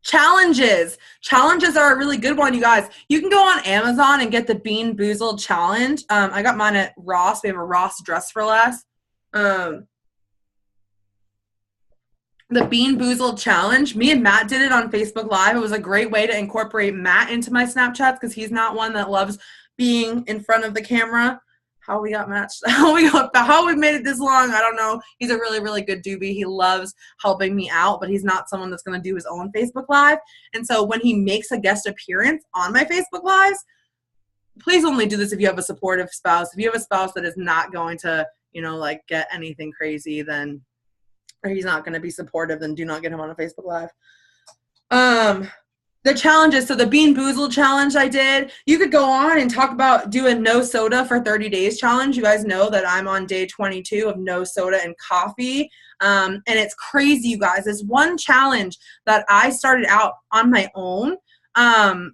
challenges. Challenges are a really good one, you guys. You can go on Amazon and get the Bean Boozled challenge. I got mine at Ross. We have a Ross Dress for Less. The Bean Boozled challenge. Me and Matt did it on Facebook Live. It was a great way to incorporate Matt into my Snapchats because he's not one that loves being in front of the camera. How we got matched, how we made it this long, I don't know. He's a really, really good doobie. He loves helping me out, but he's not someone that's going to do his own Facebook Live. And so when he makes a guest appearance on my Facebook Lives, please only do this if you have a supportive spouse. If you have a spouse that is not going to, like get anything crazy, then, or he's not going to be supportive, then do not get him on a Facebook Live. The challenges, so the Bean Boozled challenge I did, you could go on and talk about doing no soda for 30 days challenge. You guys know that I'm on day 22 of no soda and coffee. And it's crazy, you guys. There's one challenge that I started out on my own. All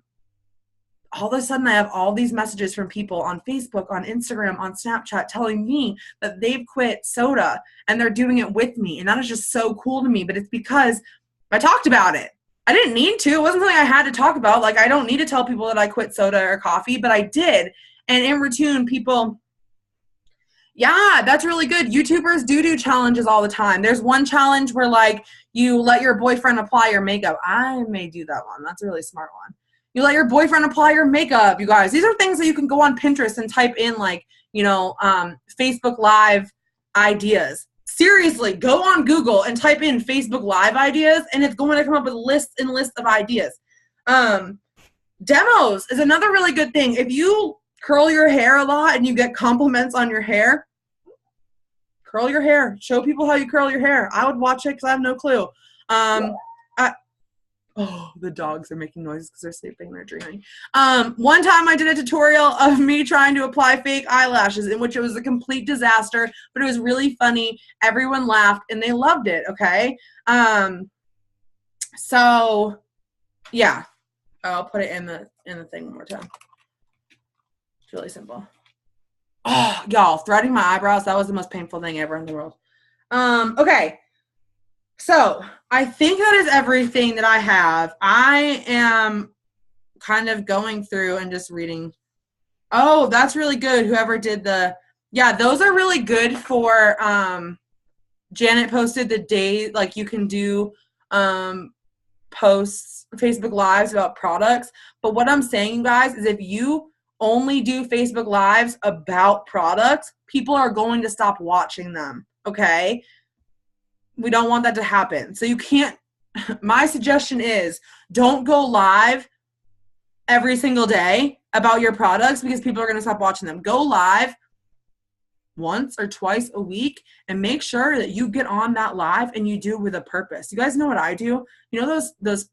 of a sudden I have all these messages from people on Facebook, on Instagram, on Snapchat telling me that they've quit soda and they're doing it with me. And that is just so cool to me. But it's because I talked about it. I didn't need to. It wasn't something I had to talk about. Like, I don't need to tell people that I quit soda or coffee, but I did. And in return, people, yeah, that's really good. YouTubers do challenges all the time. There's one challenge where, like, you let your boyfriend apply your makeup. I may do that one. That's a really smart one. You let your boyfriend apply your makeup, you guys. These are things that you can go on Pinterest and type in, like, Facebook Live ideas. Seriously, go on Google and type in Facebook Live ideas, and it's going to come up with lists and lists of ideas. Demos is another really good thing. If you curl your hair a lot and you get compliments on your hair, curl your hair. Show people how you curl your hair. I would watch it because I have no clue. Oh, the dogs are making noises because they're sleeping and they're dreaming. One time I did a tutorial of me trying to apply fake eyelashes, in which it was a complete disaster, but it was really funny. Everyone laughed and they loved it, okay? So yeah. I'll put it in the thing one more time. It's really simple. Oh, y'all, threading my eyebrows, that was the most painful thing ever in the world. Okay. So I think that is everything that I have. I am kind of going through and just reading. Oh, that's really good. Whoever did those are really good for, Janet posted the day, like you can do, posts, Facebook Lives about products. But what I'm saying, guys, is if you only do Facebook Lives about products, people are going to stop watching them, okay? We don't want that to happen. So you can't, my suggestion is don't go live every single day about your products because people are going to stop watching them. Go live once or twice a week and make sure that you get on that live and you do it with a purpose. You guys know what I do? You know those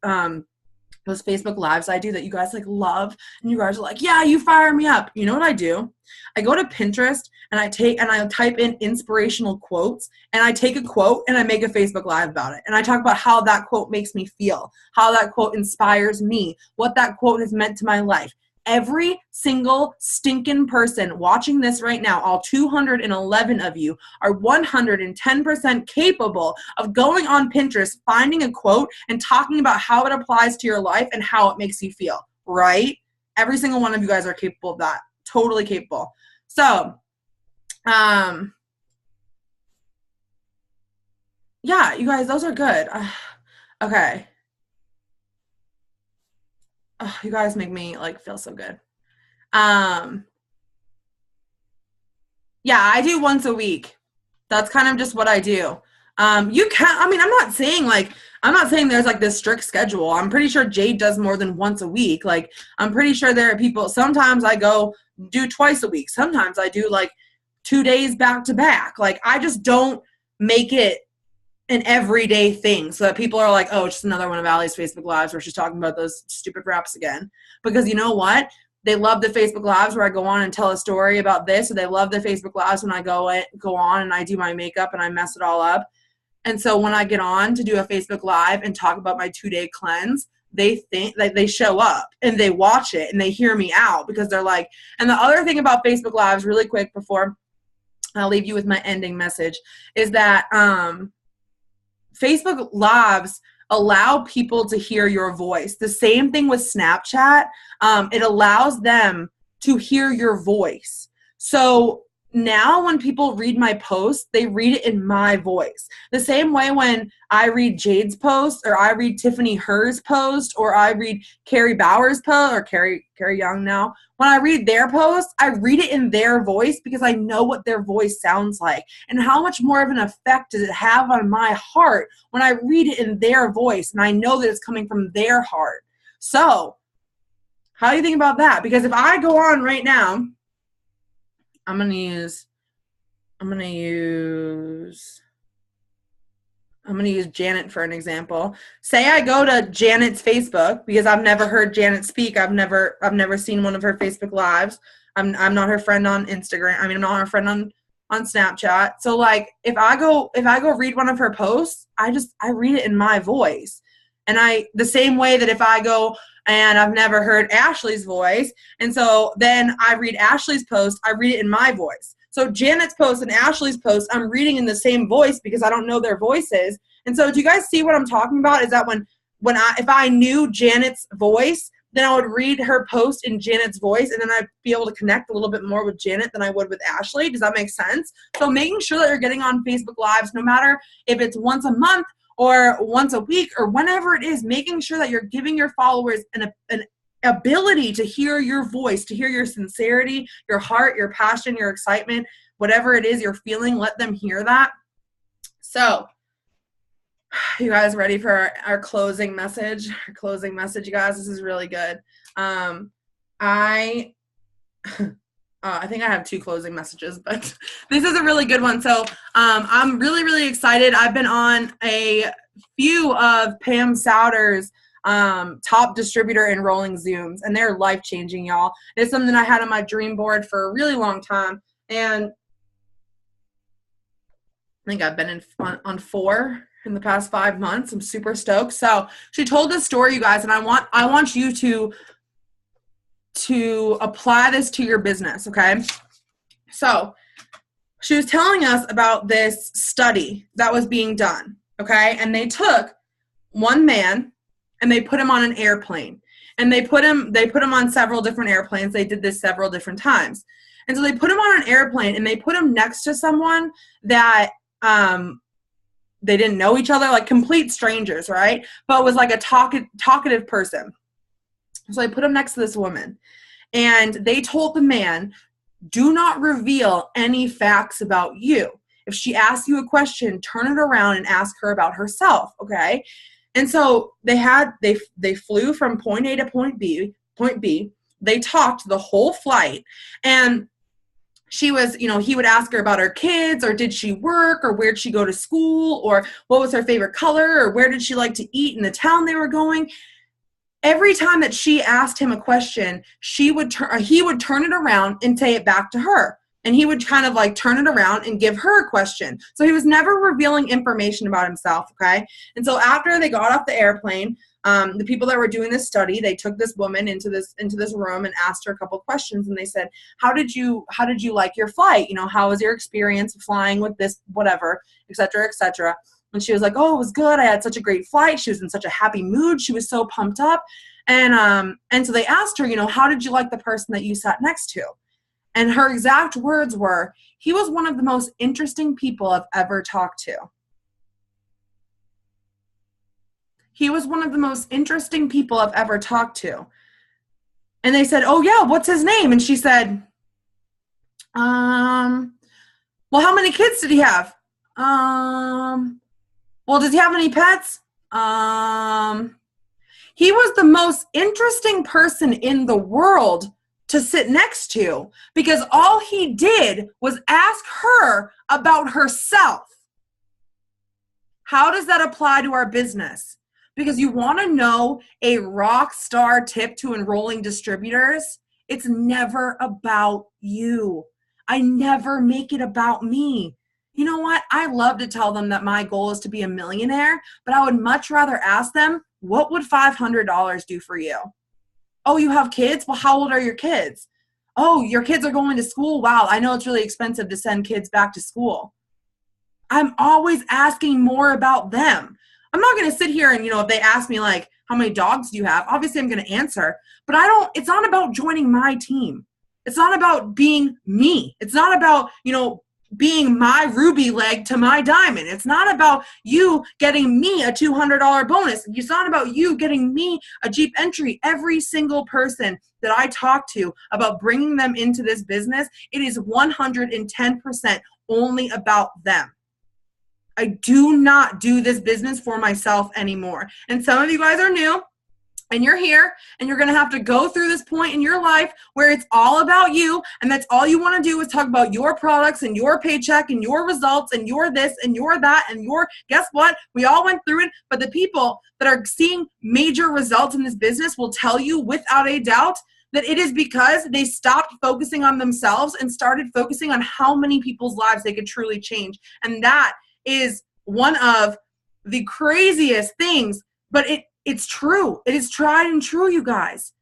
Facebook Lives I do that you guys like love and you guys are like, yeah, you fire me up. You know what I do? I go to Pinterest and I type in inspirational quotes and I take a quote and I make a Facebook Live about it. And I talk about how that quote makes me feel, how that quote inspires me, what that quote has meant to my life. Every single stinking person watching this right now, all 211 of you, are 110% capable of going on Pinterest, finding a quote, and talking about how it applies to your life and how it makes you feel, right? Every single one of you guys are capable of that. Totally capable. So, yeah, you guys, those are good. Okay. Oh, you guys make me like feel so good. Yeah, I do once a week. That's kind of just what I do. You can, I mean, I'm not saying there's like this strict schedule. I'm pretty sure Jade does more than once a week. Like, I'm pretty sure there are people, sometimes I go do twice a week. Sometimes I do like 2 days back to back. Like, I just don't make it an everyday thing so that people are like, oh, it's just another one of Alli's Facebook Lives where she's talking about those stupid raps again. Because you know what? They love the Facebook Lives where I go on and tell a story about this, or they love the Facebook Lives when I go on and I do my makeup and I mess it all up. And so when I get on to do a Facebook Live and talk about my 2-day cleanse, they think like they show up and they watch it and they hear me out because they're like, and the other thing about Facebook Lives really quick before I'll leave you with my ending message is that, Facebook Lives allow people to hear your voice. The same thing with Snapchat. It allows them to hear your voice. So now when people read my post, they read it in my voice. The same way when I read Jade's post or I read Tiffany Her's post or I read Carrie Bauer's post or Carrie Young now. When I read their post, I read it in their voice because I know what their voice sounds like. And how much more of an effect does it have on my heart when I read it in their voice and I know that it's coming from their heart. So how do you think about that? Because if I go on right now, I'm going to use Janet for an example. Say I go to Janet's Facebook because I've never heard Janet speak. I've never seen one of her Facebook Lives. I'm not her friend on Instagram. I mean, I'm not her friend on Snapchat. So like if I go read one of her posts, I read it in my voice. And the same way that if I go and I've never heard Ashley's voice, and so then I read Ashley's post, I read it in my voice. So Janet's post and Ashley's post, I'm reading in the same voice because I don't know their voices. And so do you guys see what I'm talking about? Is that if I knew Janet's voice, then I would read her post in Janet's voice, and then I'd be able to connect a little bit more with Janet than I would with Ashley. Does that make sense? So making sure that you're getting on Facebook Lives, no matter if it's once a month or once a week or whenever it is, making sure that you're giving your followers an ability to hear your voice, to hear your sincerity, your heart, your passion, your excitement, whatever it is you're feeling, let them hear that. So, you guys ready for our closing message? Our closing message, you guys, this is really good. I I think I have 2 closing messages, but this is a really good one. So I'm really, really excited. I've been on a few of Pam Souter's top distributor enrolling Zooms, and they're life-changing, y'all. It's something I had on my dream board for a really long time, and I think I've been on 4 in the past 5 months. I'm super stoked. So she told this story, you guys, and I want you to apply this to your business, okay? So she was telling us about this study that was being done, okay? And they took one man and they put him on an airplane. And they put him on several different airplanes. They did this several different times. And so they put him on an airplane and they put him next to someone that they didn't know each other, like complete strangers, right? But it was like a talkative person. So they put him next to this woman. And they told the man, do not reveal any facts about you. If she asks you a question, turn it around and ask her about herself, okay? And so they flew from point A to point B. They talked the whole flight, and she was, he would ask her about her kids, or did she work, or where'd she go to school, or what was her favorite color, or where did she like to eat in the town they were going. Every time that she asked him a question, he would turn it around and say it back to her. And he would kind of like turn it around and give her a question. So he was never revealing information about himself, okay? And so after they got off the airplane, the people that were doing this study, they took this woman into this room and asked her a couple questions. And they said, how did you like your flight? How was your experience flying with this, whatever, et cetera, et cetera. And she was like, oh, it was good. I had such a great flight. She was in such a happy mood. She was so pumped up. And so they asked her, how did you like the person that you sat next to? And her exact words were, he was one of the most interesting people I've ever talked to. He was one of the most interesting people I've ever talked to. And they said, oh, yeah, what's his name? And she said, well, how many kids did he have? Well, does he have any pets? He was the most interesting person in the world to sit next to, because all he did was ask her about herself. How does that apply to our business? Because you want to know a rock star tip to enrolling distributors? It's never about you. I never make it about me. You know what? I love to tell them that my goal is to be a millionaire, but I would much rather ask them, what would $500 do for you? Oh, you have kids? Well, how old are your kids? Oh, your kids are going to school? Wow, I know it's really expensive to send kids back to school. I'm always asking more about them. I'm not going to sit here and, if they ask me like, how many dogs do you have? Obviously I'm going to answer, but it's not about joining my team. It's not about being me. It's not about, being my ruby leg to my diamond. It's not about you getting me a $200 bonus. It's not about you getting me a Jeep entry. Every single person that I talk to about bringing them into this business, it is 110% only about them. I do not do this business for myself anymore. And some of you guys are new, and you're here, and you're going to have to go through this point in your life where it's all about you, and that's all you want to do is talk about your products and your paycheck and your results and your this and your that and your, guess what? We all went through it, but the people that are seeing major results in this business will tell you without a doubt that it is because they stopped focusing on themselves and started focusing on how many people's lives they could truly change. And that is one of the craziest things, but it's true. It is tried and true, you guys.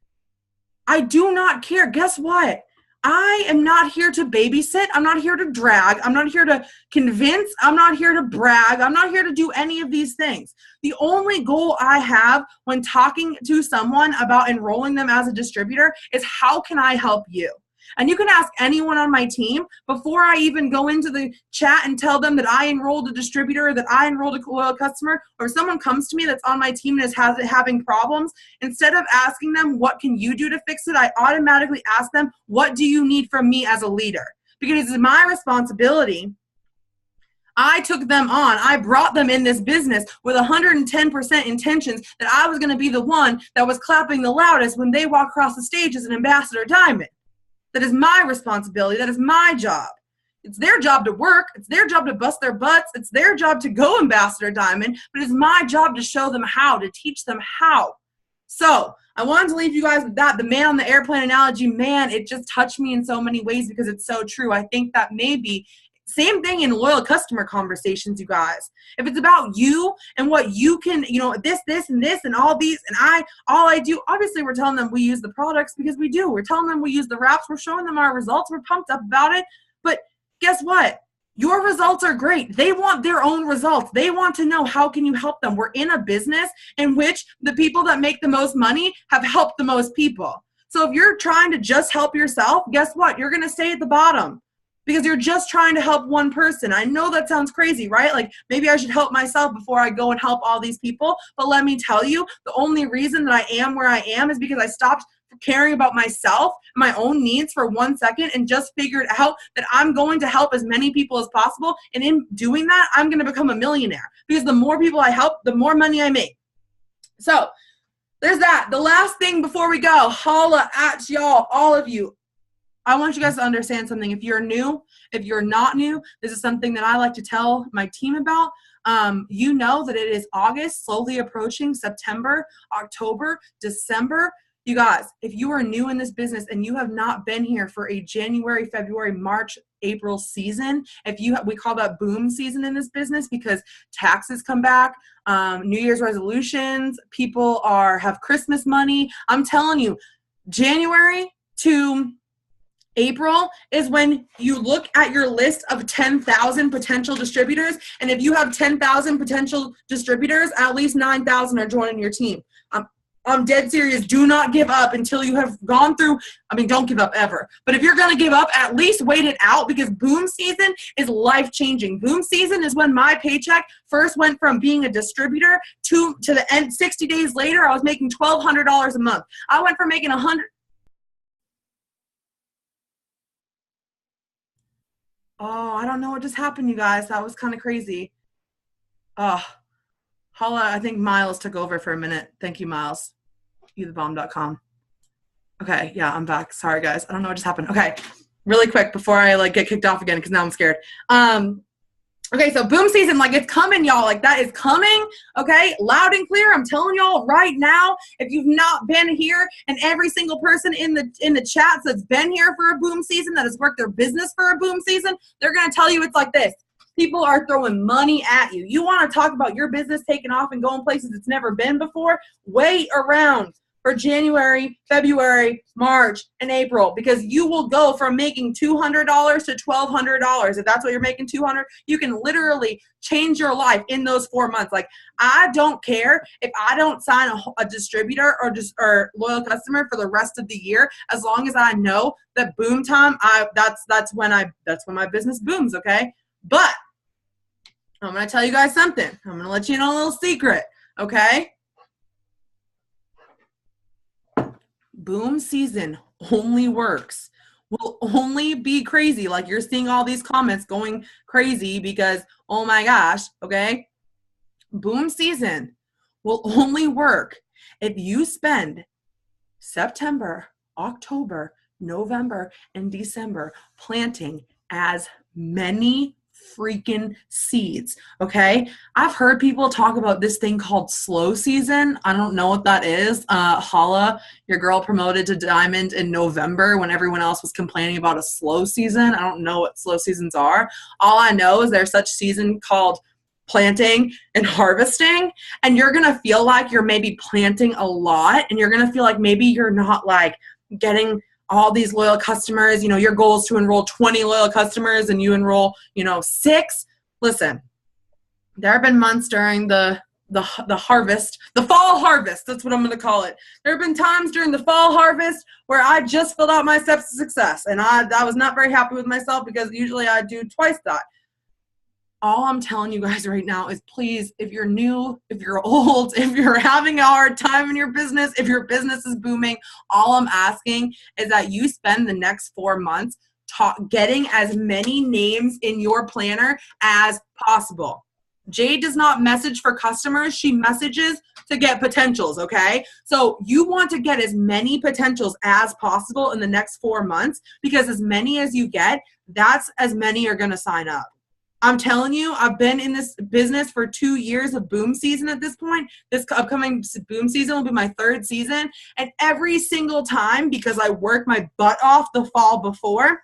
I do not care. Guess what? I am not here to babysit. I'm not here to drag. I'm not here to convince. I'm not here to brag. I'm not here to do any of these things. The only goal I have when talking to someone about enrolling them as a distributor is, how can I help you? And you can ask anyone on my team before I even go into the chat and tell them that I enrolled a distributor, or that I enrolled a loyal customer, or if someone comes to me that's on my team and is having problems, instead of asking them, what can you do to fix it? I automatically ask them, what do you need from me as a leader? Because it's my responsibility. I took them on. I brought them in this business with 110% intentions that I was going to be the one that was clapping the loudest when they walk across the stage as an ambassador diamond. That is my responsibility. That is my job. It's their job to work. It's their job to bust their butts. It's their job to go Ambassador Diamond, but it's my job to show them how, to teach them how. So I wanted to leave you guys with that. The man on the airplane analogy, man, it just touched me in so many ways because it's so true. I think that maybe same thing in loyal customer conversations, you guys. If it's about you and what you can, this, and this, and all these, and all I do, obviously we're telling them we use the products because we do. We're telling them we use the wraps. We're showing them our results. We're pumped up about it. But guess what? Your results are great. They want their own results. They want to know how can you help them. We're in a business in which the people that make the most money have helped the most people. So if you're trying to just help yourself, guess what? You're going to stay at the bottom because you're just trying to help one person. I know that sounds crazy, right? Like maybe I should help myself before I go and help all these people. But let me tell you, the only reason that I am where I am is because I stopped caring about myself, my own needs for 1 second, and just figured out that I'm going to help as many people as possible. And in doing that, I'm going to become a millionaire because the more people I help, the more money I make. So there's that. The last thing before we go, holla at y'all, all of you. I want you guys to understand something. If you're new, if you're not new, this is something that I like to tell my team about. You know that it is August, slowly approaching September, October, December. You guys, if you are new in this business and you have not been here for a January, February, March, April season, we call that boom season in this business because taxes come back, New Year's resolutions, people have Christmas money. I'm telling you, January to April is when you look at your list of 10,000 potential distributors, and if you have 10,000 potential distributors, at least 9,000 are joining your team. I'm dead serious. Do not give up until you have gone through. Don't give up ever. But if you're going to give up, at least wait it out because boom season is life-changing. Boom season is when my paycheck first went from being a distributor to the end. 60 days later, I was making $1,200 a month. I went from making $100. Oh, I don't know what just happened, you guys. That was kind of crazy. Holla, I think Miles took over for a minute. Thank you, Miles. YouTheBomb.com. Okay, yeah, I'm back. Sorry, guys. I don't know what just happened. Okay, really quick before I get kicked off again because now I'm scared. Okay, so boom season, it's coming, y'all. That is coming, okay? Loud and clear. I'm telling y'all right now, if you've not been here, and every single person in the chats that's been here for a boom season, that has worked their business for a boom season, they're going to tell you it's like this. People are throwing money at you. You want to talk about your business taking off and going places it's never been before? Wait around for January, February, March, and April because you will go from making $200 to $1,200. If that's what you're making, $200, you can literally change your life in those 4 months. I don't care if I don't sign a distributor or loyal customer for the rest of the year, as long as I know that boom time. That's when my business booms. Okay. But I'm going to tell you guys something. I'm going to let you know a little secret, okay? Boom season only works. Will only be crazy. You're seeing all these comments going crazy because, oh my gosh, okay? Boom season will only work if you spend September, October, November, and December planting as many freaking seeds, okay? I've heard people talk about this thing called slow season. I don't know what that is. Holla, your girl promoted to diamond in November when everyone else was complaining about a slow season. I don't know what slow seasons are. All I know is there's such season called planting and harvesting, and you're gonna feel like you're maybe planting a lot, and you're gonna feel like maybe you're not getting all these loyal customers. Your goal is to enroll 20 loyal customers and you enroll, 6. Listen, there have been months during the harvest, the fall harvest, that's what I'm going to call it. There have been times during the fall harvest where I just filled out my steps to success, and I was not very happy with myself because usually I do twice that. All I'm telling you guys right now is, please, if you're new, if you're old, if you're having a hard time in your business, if your business is booming, all I'm asking is that you spend the next 4 months getting as many names in your planner as possible. Jade does not message for customers. She messages to get potentials, okay? So you want to get as many potentials as possible in the next 4 months, because as many as you get, that's as many are going to sign up. I'm telling you, I've been in this business for 2 years of boom season at this point. This upcoming boom season will be my 3rd season. And every single time, because I work my butt off the fall before,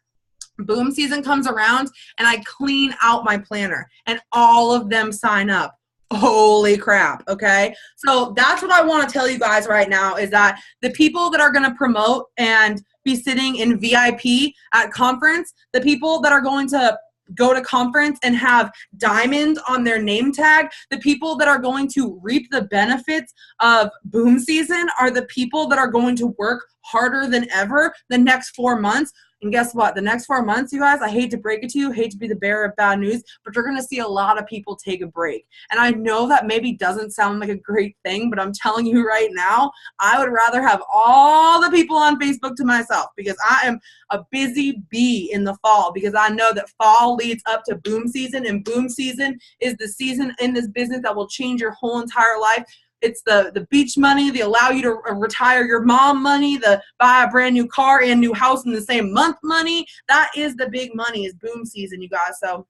boom season comes around and I clean out my planner and all of them sign up. Holy crap, okay? So that's what I want to tell you guys right now, is that the people that are going to promote and be sitting in VIP at conference, the people that are going to go to conference and have diamond on their name tag, the people that are going to reap the benefits of boom season are the people that are going to work harder than ever the next 4 months. And guess what? The next 4 months, you guys, I hate to break it to you, hate to be the bearer of bad news, but you're going to see a lot of people take a break. And I know that maybe doesn't sound like a great thing, but I'm telling you right now, I would rather have all the people on Facebook to myself, because I am a busy bee in the fall, because I know that fall leads up to boom season, and boom season is the season in this business that will change your whole entire life. It's the beach money, the allow you to retire your mom money, the buy a brand new car and new house in the same month money. That is the big money, is boom season, you guys. So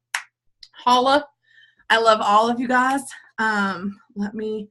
holla. I love all of you guys. Let me